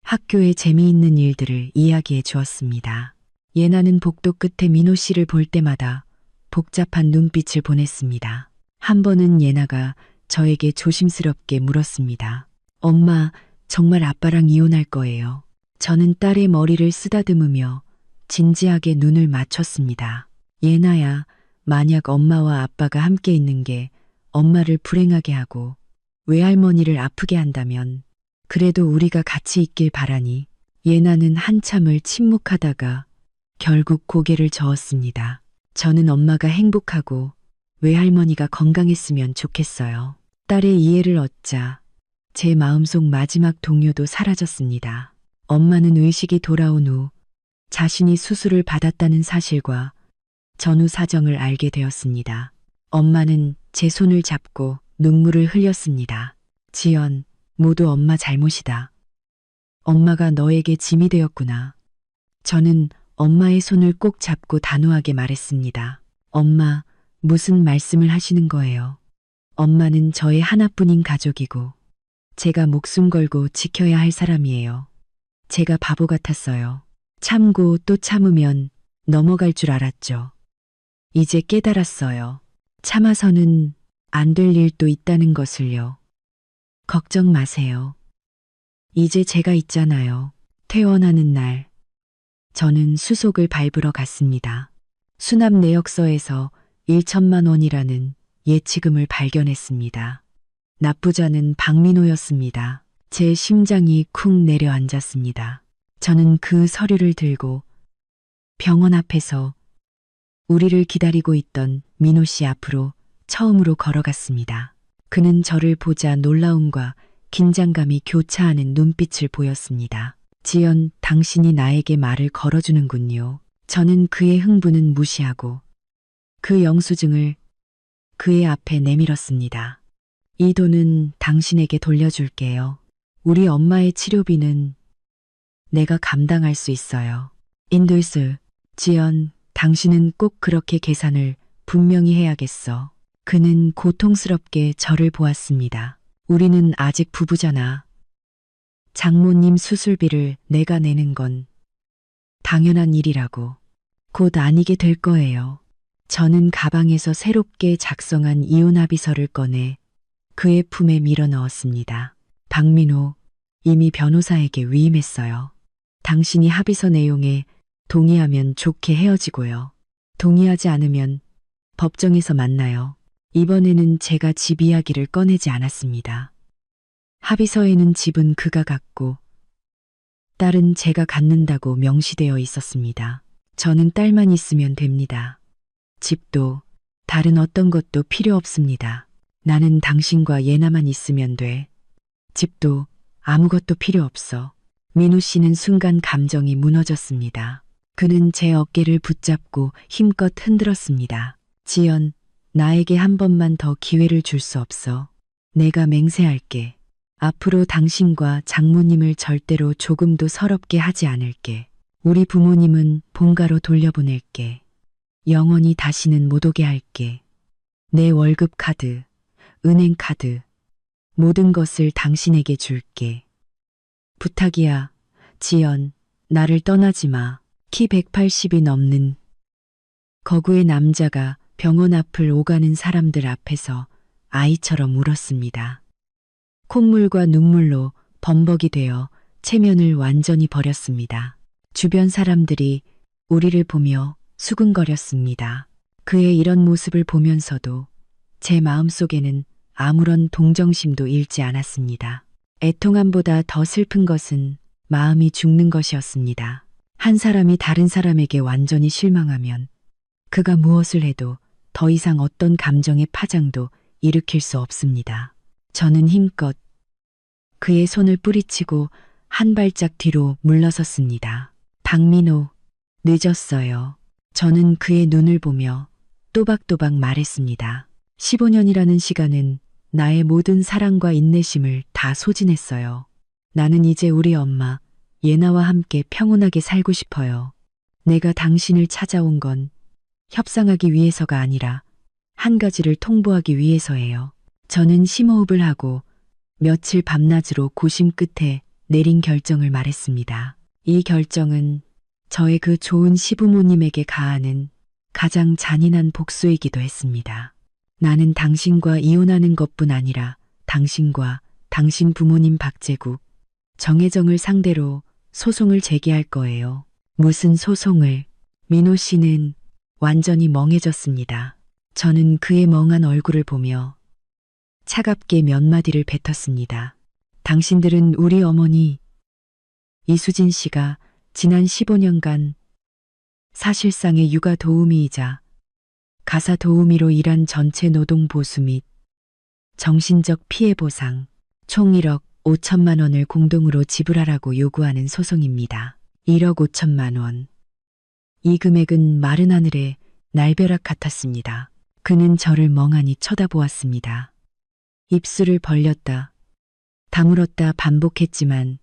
학교의 재미있는 일들을 이야기해 주었습니다. 예나는 복도 끝에 민호 씨를 볼 때마다 복잡한 눈빛을 보냈습니다. 한 번은 예나가 저에게 조심스럽게 물었습니다. 엄마, 정말 아빠랑 이혼할 거예요. 저는 딸의 머리를 쓰다듬으며 진지하게 눈을 맞췄습니다. 예나야, 만약 엄마와 아빠가 함께 있는 게 엄마를 불행하게 하고 외할머니를 아프게 한다면 그래도 우리가 같이 있길 바라니. 예나는 한참을 침묵하다가 결국 고개를 저었습니다. 저는 엄마가 행복하고 외할머니가 건강했으면 좋겠어요. 딸의 이해를 얻자 제 마음속 마지막 동요도 사라졌습니다. 엄마는 의식이 돌아온 후 자신이 수술을 받았다는 사실과 전후 사정을 알게 되었습니다. 엄마는 제 손을 잡고 눈물을 흘렸습니다. 지연, 모두 엄마 잘못이다. 엄마가 너에게 짐이 되었구나. 저는 엄마의 손을 꼭 잡고 단호하게 말했습니다. 엄마, 무슨 말씀을 하시는 거예요? 엄마는 저의 하나뿐인 가족이고 제가 목숨 걸고 지켜야 할 사람이에요. 제가 바보 같았어요. 참고 또 참으면 넘어갈 줄 알았죠. 이제 깨달았어요. 참아서는 안 될 일도 있다는 것을요. 걱정 마세요. 이제 제가 있잖아요. 퇴원하는 날, 저는 수속을 밟으러 갔습니다. 수납 내역서에서 1천만 원이라는 예치금을 발견했습니다. 납부자는 박민호였습니다. 제 심장이 쿵 내려앉았습니다. 저는 그 서류를 들고 병원 앞에서 우리를 기다리고 있던 민호 씨 앞으로 처음으로 걸어갔습니다. 그는 저를 보자 놀라움과 긴장감이 교차하는 눈빛을 보였습니다. 지연, 당신이 나에게 말을 걸어주는군요. 저는 그의 흥분은 무시하고 그 영수증을 그의 앞에 내밀었습니다. 이 돈은 당신에게 돌려줄게요. 우리 엄마의 치료비는 내가 감당할 수 있어요. 인들스, 지연, 당신은 꼭 그렇게 계산을 분명히 해야겠어. 그는 고통스럽게 저를 보았습니다. 우리는 아직 부부잖아. 장모님 수술비를 내가 내는 건 당연한 일이라고. 곧 아니게 될 거예요. 저는 가방에서 새롭게 작성한 이혼 합의서를 꺼내 그의 품에 밀어 넣었습니다. 박민호, 이미 변호사에게 위임했어요. 당신이 합의서 내용에 동의하면 좋게 헤어지고요. 동의하지 않으면 법정에서 만나요. 이번에는 제가 집 이야기를 꺼내지 않았습니다. 합의서에는 집은 그가 갖고 딸은 제가 갖는다고 명시되어 있었습니다. 저는 딸만 있으면 됩니다. 집도 다른 어떤 것도 필요 없습니다. 나는 당신과 예나만 있으면 돼. 집도 아무것도 필요 없어. 민호 씨는 순간 감정이 무너졌습니다. 그는 제 어깨를 붙잡고 힘껏 흔들었습니다. 지연, 나에게 한 번만 더 기회를 줄 수 없어. 내가 맹세할게. 앞으로 당신과 장모님을 절대로 조금도 서럽게 하지 않을게. 우리 부모님은 본가로 돌려보낼게. 영원히 다시는 못 오게 할게. 내 월급 카드, 은행 카드, 모든 것을 당신에게 줄게. 부탁이야, 지연, 나를 떠나지 마. 키 180이 넘는 거구의 남자가 병원 앞을 오가는 사람들 앞에서 아이처럼 울었습니다. 콧물과 눈물로 범벅이 되어 체면을 완전히 버렸습니다. 주변 사람들이 우리를 보며 수근거렸습니다. 그의 이런 모습을 보면서도 제 마음속에는 아무런 동정심도 잃지 않았습니다. 애통함보다 더 슬픈 것은 마음이 죽는 것이었습니다. 한 사람이 다른 사람에게 완전히 실망하면 그가 무엇을 해도 더 이상 어떤 감정의 파장도 일으킬 수 없습니다. 저는 힘껏 그의 손을 뿌리치고 한 발짝 뒤로 물러섰습니다. 박민호, 늦었어요. 저는 그의 눈을 보며 또박또박 말했습니다. 15년이라는 시간은 나의 모든 사랑과 인내심을 다 소진했어요. 나는 이제 우리 엄마, 예나와 함께 평온하게 살고 싶어요. 내가 당신을 찾아온 건 협상하기 위해서가 아니라 한 가지를 통보하기 위해서예요. 저는 심호흡을 하고 며칠 밤낮으로 고심 끝에 내린 결정을 말했습니다. 이 결정은 저의 그 좋은 시부모님에게 가하는 가장 잔인한 복수이기도 했습니다. 나는 당신과 이혼하는 것뿐 아니라 당신과 당신 부모님 박재국, 정혜정을 상대로 소송을 제기할 거예요. 무슨 소송을? 민호 씨는 완전히 멍해졌습니다. 저는 그의 멍한 얼굴을 보며 차갑게 몇 마디를 뱉었습니다. 당신들은 우리 어머니 이수진 씨가 지난 15년간 사실상의 육아 도우미이자 가사 도우미로 일한 전체 노동 보수 및 정신적 피해 보상 총 1억 5천만 원을 공동으로 지불하라고 요구하는 소송입니다. 1억 5천만 원. 이 금액은 마른 하늘의 날벼락 같았습니다. 그는 저를 멍하니 쳐다보았습니다. 입술을 벌렸다, 다물었다 반복했지만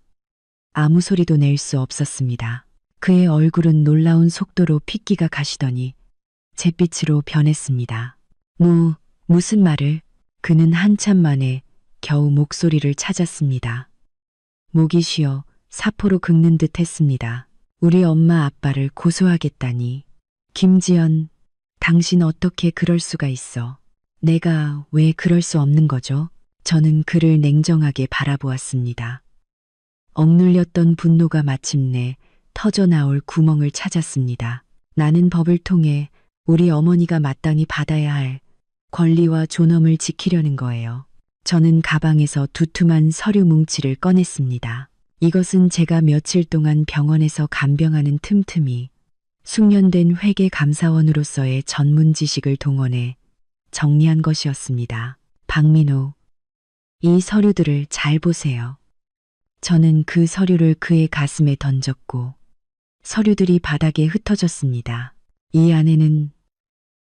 아무 소리도 낼 수 없었습니다. 그의 얼굴은 놀라운 속도로 핏기가 가시더니 잿빛으로 변했습니다. 무슨 말을? 그는 한참 만에 겨우 목소리를 찾았습니다. 목이 쉬어 사포로 긁는 듯 했습니다. 우리 엄마 아빠를 고소하겠다니. 김지연, 당신 어떻게 그럴 수가 있어? 내가 왜 그럴 수 없는 거죠? 저는 그를 냉정하게 바라보았습니다. 억눌렸던 분노가 마침내 터져나올 구멍을 찾았습니다. 나는 법을 통해 우리 어머니가 마땅히 받아야 할 권리와 존엄을 지키려는 거예요. 저는 가방에서 두툼한 서류 뭉치를 꺼냈습니다. 이것은 제가 며칠 동안 병원에서 간병하는 틈틈이 숙련된 회계감사원으로서의 전문 지식을 동원해 정리한 것이었습니다. 박민호, 이 서류들을 잘 보세요. 저는 그 서류를 그의 가슴에 던졌고 서류들이 바닥에 흩어졌습니다. 이 안에는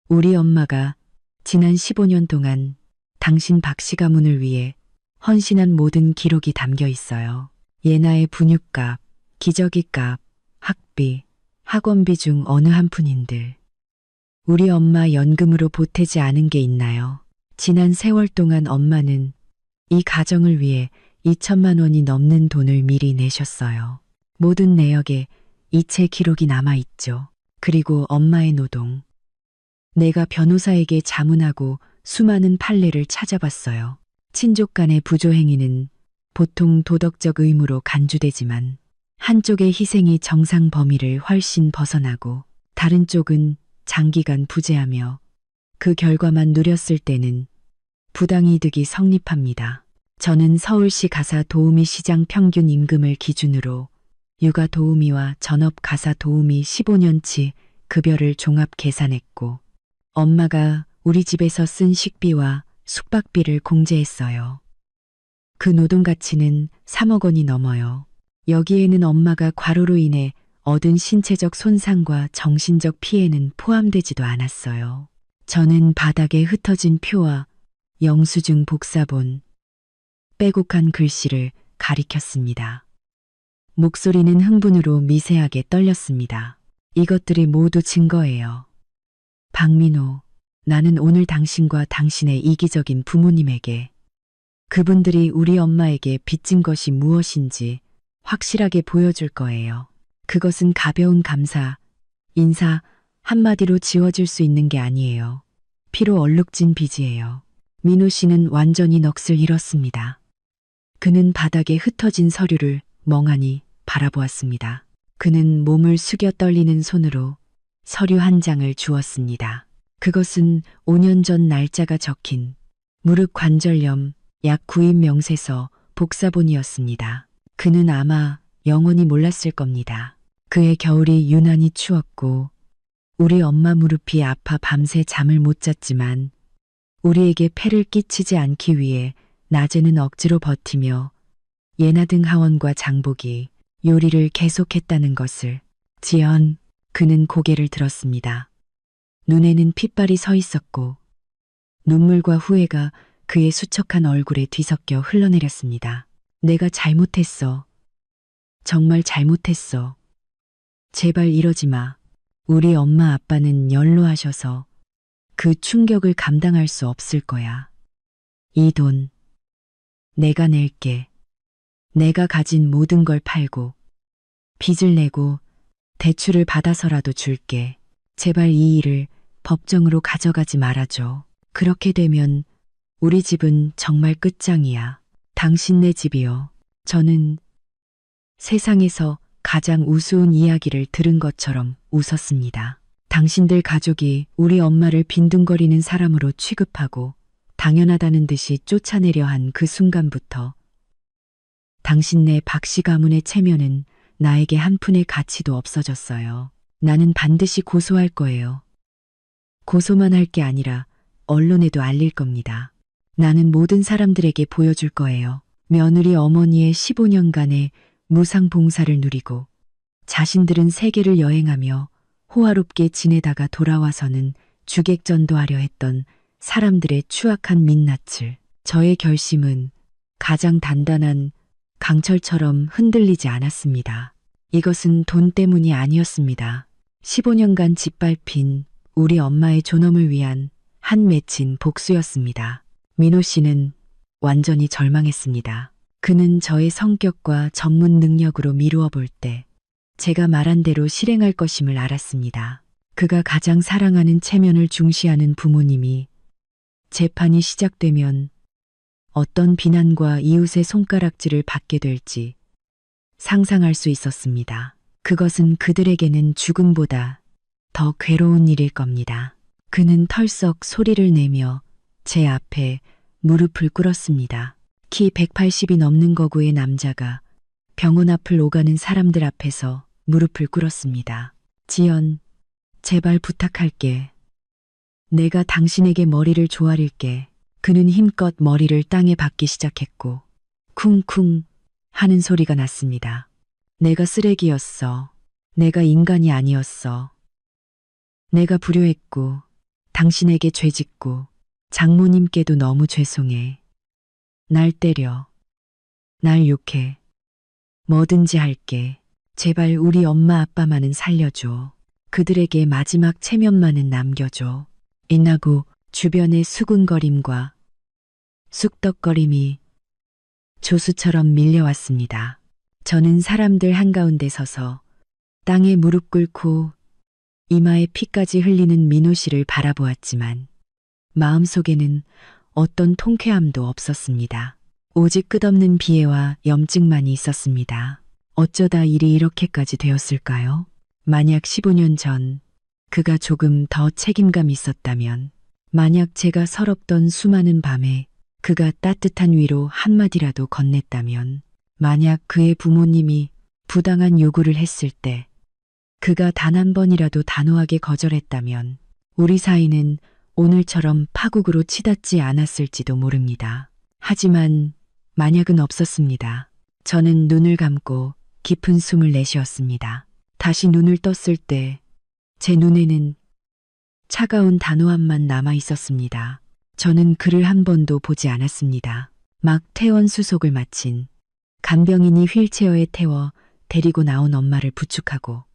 우리 엄마가 지난 15년 동안 당신 박씨 가문을 위해 헌신한 모든 기록이 담겨 있어요. 예나의 분유값, 기저귀값, 학비, 학원비 중 어느 한 푼인들 우리 엄마 연금으로 보태지 않은 게 있나요? 지난 세월 동안 엄마는 이 가정을 위해 2천만 원이 넘는 돈을 미리 내셨어요. 모든 내역에 이체 기록이 남아있죠. 그리고 엄마의 노동. 내가 변호사에게 자문하고 수많은 판례를 찾아봤어요. 친족 간의 부조행위는 보통 도덕적 의무로 간주되지만 한쪽의 희생이 정상 범위를 훨씬 벗어나고 다른 쪽은 장기간 부재하며 그 결과만 누렸을 때는 부당이득이 성립합니다. 저는 서울시 가사 도우미 시장 평균 임금을 기준으로 육아 도우미와 전업 가사 도우미 15년치 급여를 종합 계산했고 엄마가 우리 집에서 쓴 식비와 숙박비를 공제했어요. 그 노동 가치는 3억 원이 넘어요. 여기에는 엄마가 과로로 인해 얻은 신체적 손상과 정신적 피해는 포함되지도 않았어요. 저는 바닥에 흩어진 표와 영수증 복사본, 빼곡한 글씨를 가리켰습니다. 목소리는 흥분으로 미세하게 떨렸습니다. 이것들이 모두 증거예요. 박민호, 나는 오늘 당신과 당신의 이기적인 부모님에게 그분들이 우리 엄마에게 빚진 것이 무엇인지 확실하게 보여줄 거예요. 그것은 가벼운 감사, 인사 한마디로 지워질 수 있는 게 아니에요. 피로 얼룩진 빚이에요. 민호 씨는 완전히 넋을 잃었습니다. 그는 바닥에 흩어진 서류를 멍하니 바라보았습니다. 그는 몸을 숙여 떨리는 손으로 서류 한 장을 주었습니다. 그것은 5년 전 날짜가 적힌 무릎 관절염 약 구입 명세서 복사본이었습니다. 그는 아마 영원히 몰랐을 겁니다. 그의 겨울이 유난히 추웠고 우리 엄마 무릎이 아파 밤새 잠을 못 잤지만 우리에게 폐를 끼치지 않기 위해 낮에는 억지로 버티며 예나등 하원과 장복이 요리를 계속했다는 것을. 지연, 그는 고개를 들었습니다. 눈에는 핏발이 서 있었고 눈물과 후회가 그의 수척한 얼굴에 뒤섞여 흘러내렸습니다. 내가 잘못했어. 정말 잘못했어. 제발 이러지 마. 우리 엄마 아빠는 연로하셔서 그 충격을 감당할 수 없을 거야. 이 돈 내가 낼게. 내가 가진 모든 걸 팔고 빚을 내고 대출을 받아서라도 줄게. 제발 이 일을 법정으로 가져가지 말아줘. 그렇게 되면 우리 집은 정말 끝장이야. 당신네 집이요. 저는 세상에서 가장 우스운 이야기를 들은 것처럼 웃었습니다. 당신들 가족이 우리 엄마를 빈둥거리는 사람으로 취급하고 당연하다는 듯이 쫓아내려 한 그 순간부터 당신네 박씨 가문의 체면은 나에게 한 푼의 가치도 없어졌어요. 나는 반드시 고소할 거예요. 고소만 할 게 아니라 언론에도 알릴 겁니다. 나는 모든 사람들에게 보여줄 거예요. 며느리 어머니의 15년간의 무상 봉사를 누리고 자신들은 세계를 여행하며 호화롭게 지내다가 돌아와서는 주객전도하려 했던 사람들의 추악한 민낯을. 저의 결심은 가장 단단한 강철처럼 흔들리지 않았습니다. 이것은 돈 때문이 아니었습니다. 15년간 짓밟힌 우리 엄마의 존엄을 위한 한 맺힌 복수였습니다. 민호 씨는 완전히 절망했습니다. 그는 저의 성격과 전문 능력으로 미루어 볼 때 제가 말한 대로 실행할 것임을 알았습니다. 그가 가장 사랑하는 체면을 중시하는 부모님이 재판이 시작되면 어떤 비난과 이웃의 손가락질을 받게 될지 상상할 수 있었습니다. 그것은 그들에게는 죽음보다 더 괴로운 일일 겁니다. 그는 털썩 소리를 내며 제 앞에 무릎을 꿇었습니다. 키 180이 넘는 거구의 남자가 병원 앞을 오가는 사람들 앞에서 무릎을 꿇었습니다. 지연, 제발 부탁할게. 내가 당신에게 머리를 조아릴게. 그는 힘껏 머리를 땅에 박기 시작했고 쿵쿵 하는 소리가 났습니다. 내가 쓰레기였어. 내가 인간이 아니었어. 내가 불효했고 당신에게 죄짓고 장모님께도 너무 죄송해. 날 때려. 날 욕해. 뭐든지 할게. 제발 우리 엄마 아빠만은 살려줘. 그들에게 마지막 체면만은 남겨줘. 인하고 주변의 수군거림과 쑥덕거림이 조수처럼 밀려왔습니다. 저는 사람들 한가운데 서서 땅에 무릎 꿇고 이마에 피까지 흘리는 민호 씨를 바라보았지만 마음속에는 어떤 통쾌함도 없었습니다. 오직 끝없는 비애와 염증만이 있었습니다. 어쩌다 일이 이렇게까지 되었을까요? 만약 15년 전 그가 조금 더 책임감 있었다면, 만약 제가 서럽던 수많은 밤에 그가 따뜻한 위로 한마디라도 건넸다면, 만약 그의 부모님이 부당한 요구를 했을 때 그가 단 한 번이라도 단호하게 거절했다면 우리 사이는 오늘처럼 파국으로 치닫지 않았을지도 모릅니다. 하지만 만약은 없었습니다. 저는 눈을 감고 깊은 숨을 내쉬었습니다. 다시 눈을 떴을 때 제 눈에는 차가운 단호함만 남아 있었습니다. 저는 그를 한 번도 보지 않았습니다. 막 퇴원 수속을 마친 간병인이 휠체어에 태워 데리고 나온 엄마를 부축하고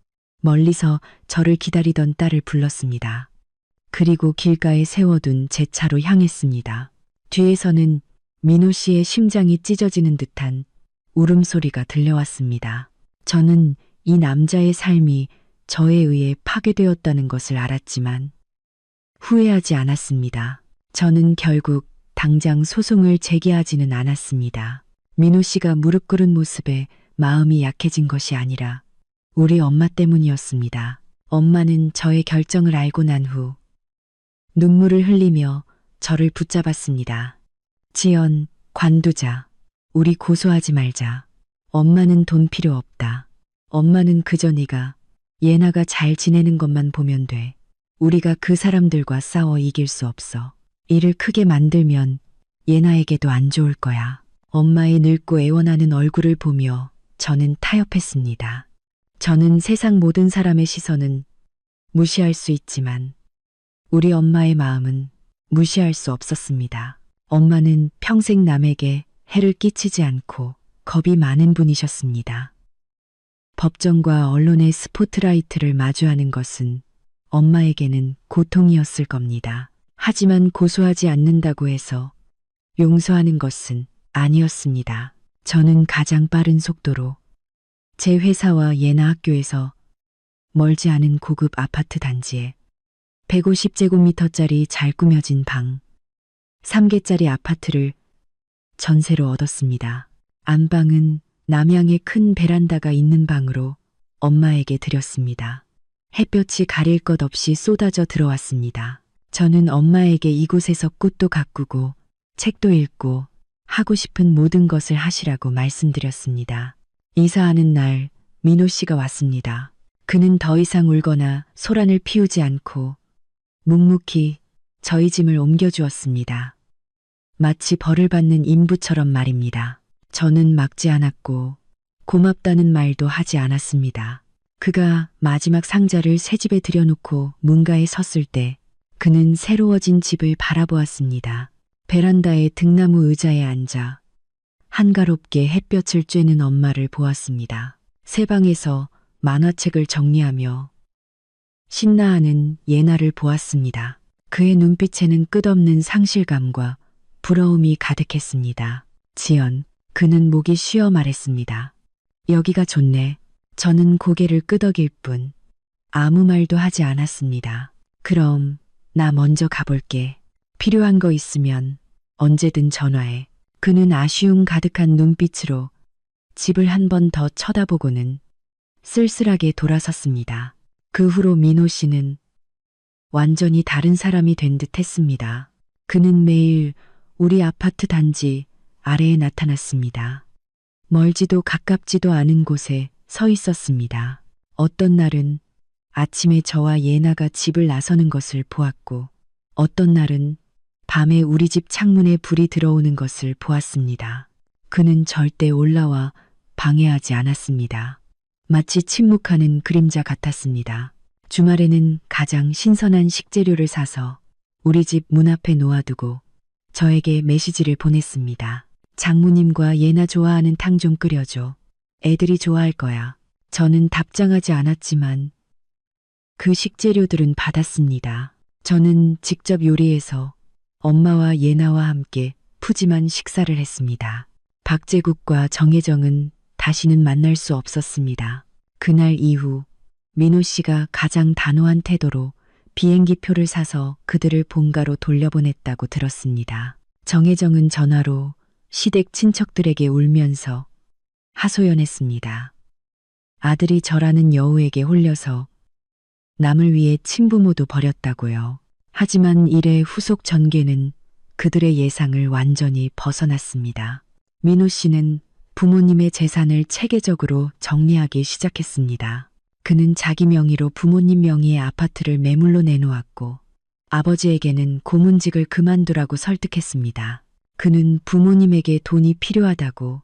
멀리서 저를 기다리던 딸을 불렀습니다. 그리고 길가에 세워둔 제 차로 향했습니다. 뒤에서는 민호 씨의 심장이 찢어지는 듯한 울음소리가 들려왔습니다. 저는 이 남자의 삶이 저에 의해 파괴되었다는 것을 알았지만 후회하지 않았습니다. 저는 결국 당장 소송을 제기하지는 않았습니다. 민호 씨가 무릎 꿇은 모습에 마음이 약해진 것이 아니라 우리 엄마 때문이었습니다. 엄마는 저의 결정을 알고 난 후 눈물을 흘리며 저를 붙잡았습니다. 지연, 관두자. 우리 고소하지 말자. 엄마는 돈 필요 없다. 엄마는 그저 네가 예나가 잘 지내는 것만 보면 돼. 우리가 그 사람들과 싸워 이길 수 없어. 일을 크게 만들면 예나에게도 안 좋을 거야. 엄마의 늙고 애원하는 얼굴을 보며 저는 타협했습니다. 저는 세상 모든 사람의 시선은 무시할 수 있지만 우리 엄마의 마음은 무시할 수 없었습니다. 엄마는 평생 남에게 해를 끼치지 않고 겁이 많은 분이셨습니다. 법정과 언론의 스포트라이트를 마주하는 것은 엄마에게는 고통이었을 겁니다. 하지만 고소하지 않는다고 해서 용서하는 것은 아니었습니다. 저는 가장 빠른 속도로 제 회사와 예나 학교에서 멀지 않은 고급 아파트 단지에 150제곱미터짜리 잘 꾸며진 방 3개짜리 아파트를 전세로 얻었습니다. 안방은 남향에 큰 베란다가 있는 방으로 엄마에게 드렸습니다. 햇볕이 가릴 것 없이 쏟아져 들어왔습니다. 저는 엄마에게 이곳에서 꽃도 가꾸고 책도 읽고 하고 싶은 모든 것을 하시라고 말씀드렸습니다. 이사하는 날 민호 씨가 왔습니다. 그는 더 이상 울거나 소란을 피우지 않고 묵묵히 저희 짐을 옮겨주었습니다. 마치 벌을 받는 인부처럼 말입니다. 저는 막지 않았고 고맙다는 말도 하지 않았습니다. 그가 마지막 상자를 새 집에 들여놓고 문가에 섰을 때 그는 새로워진 집을 바라보았습니다. 베란다의 등나무 의자에 앉아 한가롭게 햇볕을 쬐는 엄마를 보았습니다. 새 방에서 만화책을 정리하며 신나하는 예나를 보았습니다. 그의 눈빛에는 끝없는 상실감과 부러움이 가득했습니다. 지연, 그는 목이 쉬어 말했습니다. 여기가 좋네. 저는 고개를 끄덕일 뿐 아무 말도 하지 않았습니다. 그럼 나 먼저 가볼게. 필요한 거 있으면 언제든 전화해. 그는 아쉬움 가득한 눈빛으로 집을 한 번 더 쳐다보고는 쓸쓸하게 돌아섰습니다. 그 후로 민호 씨는 완전히 다른 사람이 된 듯 했습니다. 그는 매일 우리 아파트 단지 아래에 나타났습니다. 멀지도 가깝지도 않은 곳에 서 있었습니다. 어떤 날은 아침에 저와 예나가 집을 나서는 것을 보았고 어떤 날은 밤에 우리 집 창문에 불이 들어오는 것을 보았습니다. 그는 절대 올라와 방해하지 않았습니다. 마치 침묵하는 그림자 같았습니다. 주말에는 가장 신선한 식재료를 사서 우리 집 문 앞에 놓아두고 저에게 메시지를 보냈습니다. 장모님과 예나 좋아하는 탕 좀 끓여줘. 애들이 좋아할 거야. 저는 답장하지 않았지만 그 식재료들은 받았습니다. 저는 직접 요리해서 엄마와 예나와 함께 푸짐한 식사를 했습니다. 박제국과 정혜정은 다시는 만날 수 없었습니다. 그날 이후 민호 씨가 가장 단호한 태도로 비행기 표를 사서 그들을 본가로 돌려보냈다고 들었습니다. 정혜정은 전화로 시댁 친척들에게 울면서 하소연했습니다. 아들이 저라는 여우에게 홀려서 남을 위해 친부모도 버렸다고요. 하지만 일의 후속 전개는 그들의 예상을 완전히 벗어났습니다. 민호 씨는 부모님의 재산을 체계적으로 정리하기 시작했습니다. 그는 자기 명의로 부모님 명의의 아파트를 매물로 내놓았고 아버지에게는 고문직을 그만두라고 설득했습니다. 그는 부모님에게 돈이 필요하다고,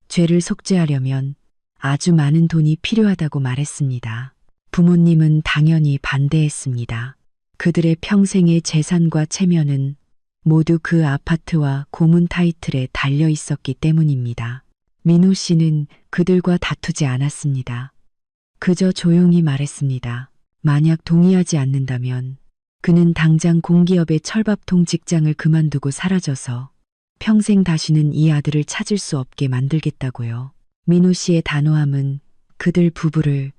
죄를 속죄하려면 아주 많은 돈이 필요하다고 말했습니다. 부모님은 당연히 반대했습니다. 그들의 평생의 재산과 체면은 모두 그 아파트와 고문 타이틀에 달려 있었기 때문입니다. 민호 씨는 그들과 다투지 않았습니다. 그저 조용히 말했습니다. 만약 동의하지 않는다면 그는 당장 공기업의 철밥통 직장을 그만두고 사라져서 평생 다시는 이 아들을 찾을 수 없게 만들겠다고요. 민호 씨의 단호함은 그들 부부를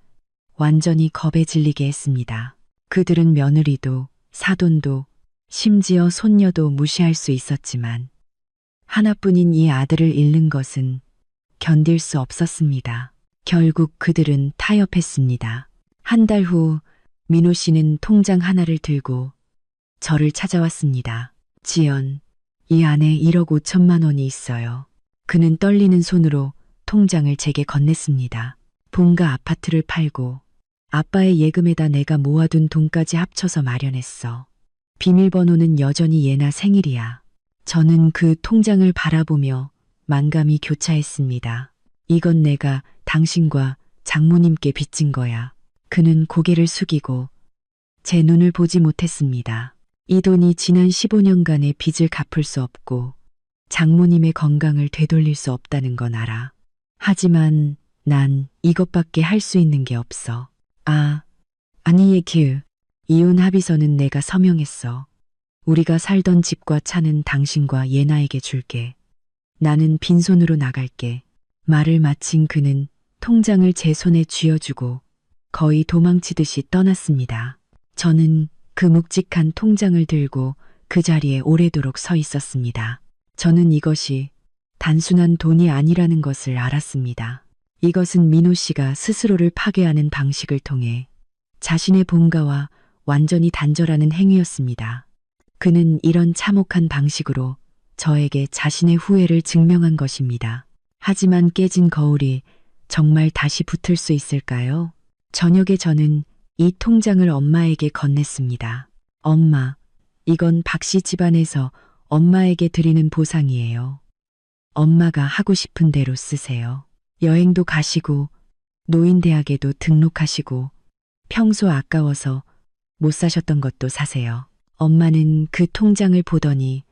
완전히 겁에 질리게 했습니다. 그들은 며느리도 사돈도 심지어 손녀도 무시할 수 있었지만 하나뿐인 이 아들을 잃는 것은 견딜 수 없었습니다. 결국 그들은 타협했습니다. 한 달 후 민호 씨는 통장 하나를 들고 저를 찾아왔습니다. 지연, 이 안에 1억 5천만 원이 있어요. 그는 떨리는 손으로 통장을 제게 건넸습니다. 본가 아파트를 팔고 아빠의 예금에다 내가 모아둔 돈까지 합쳐서 마련했어. 비밀번호는 여전히 예나 생일이야. 저는 그 통장을 바라보며 만감이 교차했습니다. 이건 내가 당신과 장모님께 빚진 거야. 그는 고개를 숙이고 제 눈을 보지 못했습니다. 이 돈이 지난 15년간의 빚을 갚을 수 없고 장모님의 건강을 되돌릴 수 없다는 건 알아. 하지만 난 이것밖에 할 수 있는 게 없어. 아니 얘기. 이혼 합의서는 내가 서명했어. 우리가 살던 집과 차는 당신과 예나에게 줄게. 나는 빈손으로 나갈게. 말을 마친 그는 통장을 제 손에 쥐어주고 거의 도망치듯이 떠났습니다. 저는 그 묵직한 통장을 들고 그 자리에 오래도록 서 있었습니다. 저는 이것이 단순한 돈이 아니라는 것을 알았습니다. 이것은 민호 씨가 스스로를 파괴하는 방식을 통해 자신의 본가와 완전히 단절하는 행위였습니다. 그는 이런 참혹한 방식으로 저에게 자신의 후회를 증명한 것입니다. 하지만 깨진 거울이 정말 다시 붙을 수 있을까요? 저녁에 저는 이 통장을 엄마에게 건넸습니다. 엄마, 이건 박씨 집안에서 엄마에게 드리는 보상이에요. 엄마가 하고 싶은 대로 쓰세요. 여행도 가시고 노인대학에도 등록하시고 평소 아까워서 못 사셨던 것도 사세요. 엄마는 그 통장을 보더니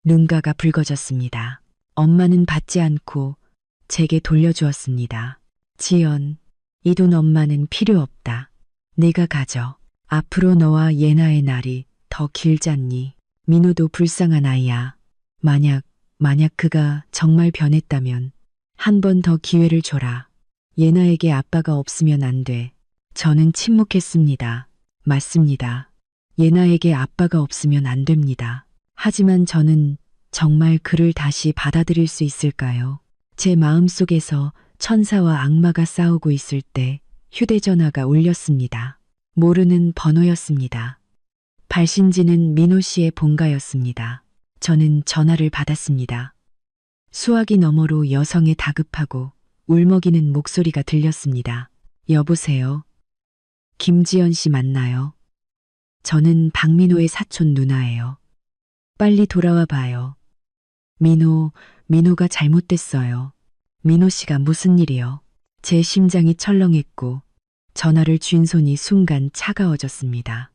눈가가 붉어졌습니다. 엄마는 받지 않고 제게 돌려주었습니다. 지연, 이 돈 엄마는 필요 없다. 내가 가져. 앞으로 너와 예나의 날이 더 길잖니. 민호도 불쌍한 아이야. 만약 그가 정말 변했다면 한 번 더 기회를 줘라. 예나에게 아빠가 없으면 안 돼. 저는 침묵했습니다. 맞습니다. 예나에게 아빠가 없으면 안 됩니다. 하지만 저는 정말 그를 다시 받아들일 수 있을까요? 제 마음속에서 천사와 악마가 싸우고 있을 때 휴대전화가 울렸습니다. 모르는 번호였습니다. 발신지는 민호 씨의 본가였습니다. 저는 전화를 받았습니다. 수화기 너머로 여성의 다급하고 울먹이는 목소리가 들렸습니다. 여보세요? 김지연 씨 맞나요? 저는 박민호의 사촌 누나예요. 빨리 돌아와 봐요. 민호가 잘못됐어요. 민호 씨가 무슨 일이요? 제 심장이 철렁했고 전화를 쥔 손이 순간 차가워졌습니다.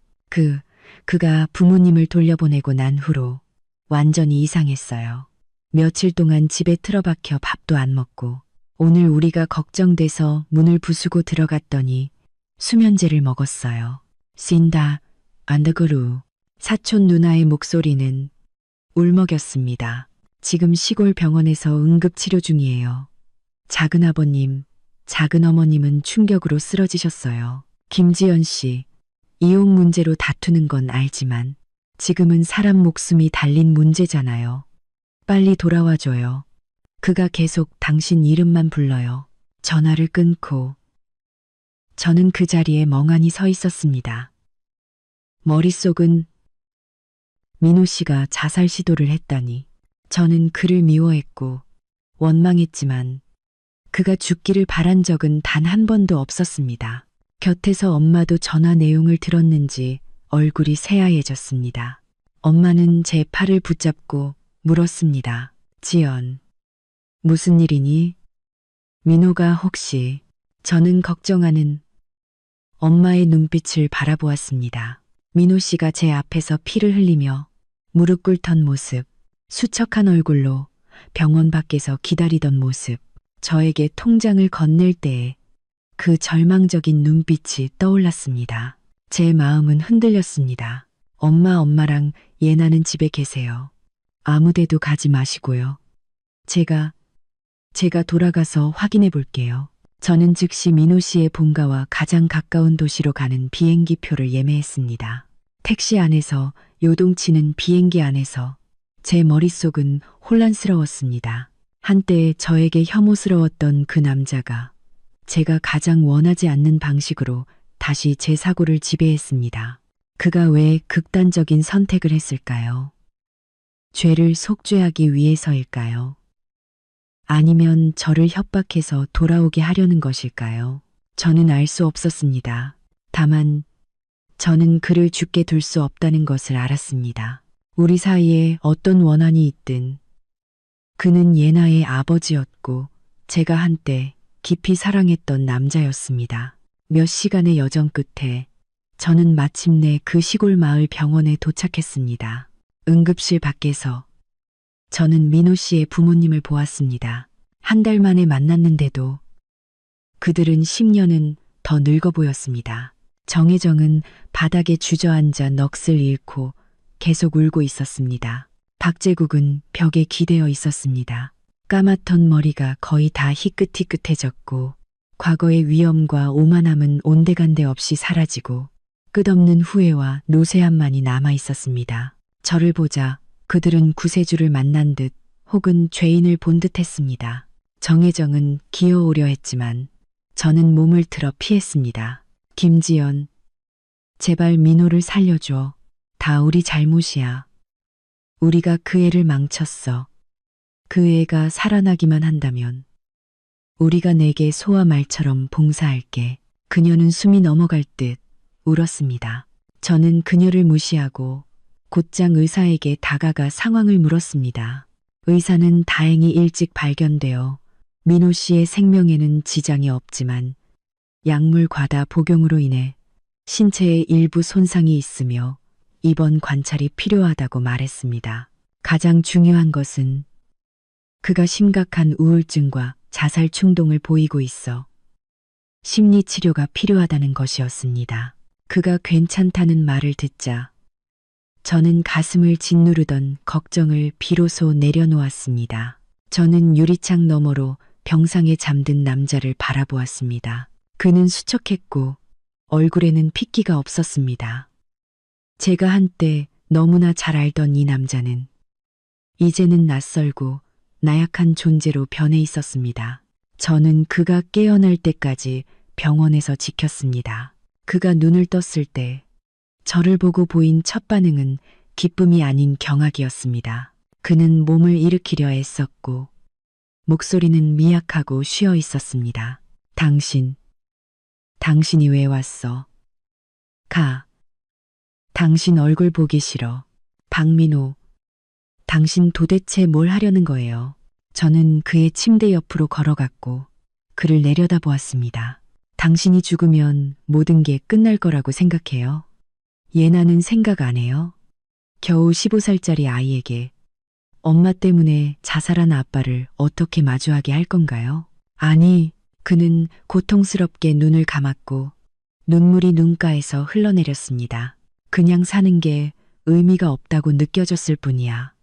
그가 부모님을 돌려보내고 난 후로 완전히 이상했어요. 며칠 동안 집에 틀어박혀 밥도 안 먹고 오늘 우리가 걱정돼서 문을 부수고 들어갔더니 수면제를 먹었어요. 신다 안드그루. 사촌 누나의 목소리는 울먹였습니다. 지금 시골 병원에서 응급치료 중이에요. 작은아버님, 작은어머님은 충격으로 쓰러지셨어요. 김지연 씨, 이혼 문제로 다투는 건 알지만 지금은 사람 목숨이 달린 문제잖아요. 빨리 돌아와줘요. 그가 계속 당신 이름만 불러요. 전화를 끊고 저는 그 자리에 멍하니 서 있었습니다. 머릿속은 민호 씨가 자살 시도를 했다니. 저는 그를 미워했고 원망했지만 그가 죽기를 바란 적은 단 한 번도 없었습니다. 곁에서 엄마도 전화 내용을 들었는지 얼굴이 새하얘졌습니다. 엄마는 제 팔을 붙잡고 물었습니다. 지연, 무슨 일이니? 민호가 혹시... 저는 걱정하는 엄마의 눈빛을 바라보았습니다. 민호 씨가 제 앞에서 피를 흘리며 무릎 꿇던 모습, 수척한 얼굴로 병원 밖에서 기다리던 모습, 저에게 통장을 건넬 때의 그 절망적인 눈빛이 떠올랐습니다. 제 마음은 흔들렸습니다. 엄마랑 예나는 집에 계세요. 아무데도 가지 마시고요. 제가 돌아가서 확인해 볼게요. 저는 즉시 민호 씨의 본가와 가장 가까운 도시로 가는 비행기 표를 예매했습니다. 택시 안에서 요동치는 비행기 안에서 제 머릿속은 혼란스러웠습니다. 한때 저에게 혐오스러웠던 그 남자가 제가 가장 원하지 않는 방식으로 다시 제 사고를 지배했습니다. 그가 왜 극단적인 선택을 했을까요? 죄를 속죄하기 위해서일까요? 아니면 저를 협박해서 돌아오게 하려는 것일까요? 저는 알 수 없었습니다. 다만 저는 그를 죽게 둘 수 없다는 것을 알았습니다. 우리 사이에 어떤 원한이 있든 그는 예나의 아버지였고 제가 한때 깊이 사랑했던 남자였습니다. 몇 시간의 여정 끝에 저는 마침내 그 시골 마을 병원에 도착했습니다. 응급실 밖에서 저는 민호 씨의 부모님을 보았습니다. 한 달 만에 만났는데도 그들은 10년은 더 늙어 보였습니다. 정혜정은 바닥에 주저앉아 넋을 잃고 계속 울고 있었습니다. 박제국은 벽에 기대어 있었습니다. 까맣던 머리가 거의 다 희끗희끗해졌고 과거의 위엄과 오만함은 온데간데 없이 사라지고 끝없는 후회와 노쇠함만이 남아 있었습니다. 저를 보자 그들은 구세주를 만난 듯 혹은 죄인을 본 듯 했습니다. 정혜정은 기어오려 했지만 저는 몸을 틀어 피했습니다. 김지연, 제발 민호를 살려줘. 다 우리 잘못이야. 우리가 그 애를 망쳤어. 그 애가 살아나기만 한다면 우리가 내게 소와 말처럼 봉사할게. 그녀는 숨이 넘어갈 듯 울었습니다. 저는 그녀를 무시하고 곧장 의사에게 다가가 상황을 물었습니다. 의사는 다행히 일찍 발견되어 민호 씨의 생명에는 지장이 없지만 약물 과다 복용으로 인해 신체에 일부 손상이 있으며 입원 관찰이 필요하다고 말했습니다. 가장 중요한 것은 그가 심각한 우울증과 자살 충동을 보이고 있어 심리 치료가 필요하다는 것이었습니다. 그가 괜찮다는 말을 듣자 저는 가슴을 짓누르던 걱정을 비로소 내려놓았습니다. 저는 유리창 너머로 병상에 잠든 남자를 바라보았습니다. 그는 수척했고 얼굴에는 핏기가 없었습니다. 제가 한때 너무나 잘 알던 이 남자는 이제는 낯설고 나약한 존재로 변해 있었습니다. 저는 그가 깨어날 때까지 병원에서 지켰습니다. 그가 눈을 떴을 때 저를 보고 보인 첫 반응은 기쁨이 아닌 경악이었습니다. 그는 몸을 일으키려 애썼고 목소리는 미약하고 쉬어 있었습니다. 당신이 왜 왔어? 가. 당신 얼굴 보기 싫어. 박민호, 당신 도대체 뭘 하려는 거예요? 저는 그의 침대 옆으로 걸어갔고 그를 내려다보았습니다. 당신이 죽으면 모든 게 끝날 거라고 생각해요? 예나는 생각 안 해요? 겨우 15살짜리 아이에게 엄마 때문에 자살한 아빠를 어떻게 마주하게 할 건가요? 아니, 그는 고통스럽게 눈을 감았고 눈물이 눈가에서 흘러내렸습니다. 그냥 사는 게 의미가 없다고 느껴졌을 뿐이야.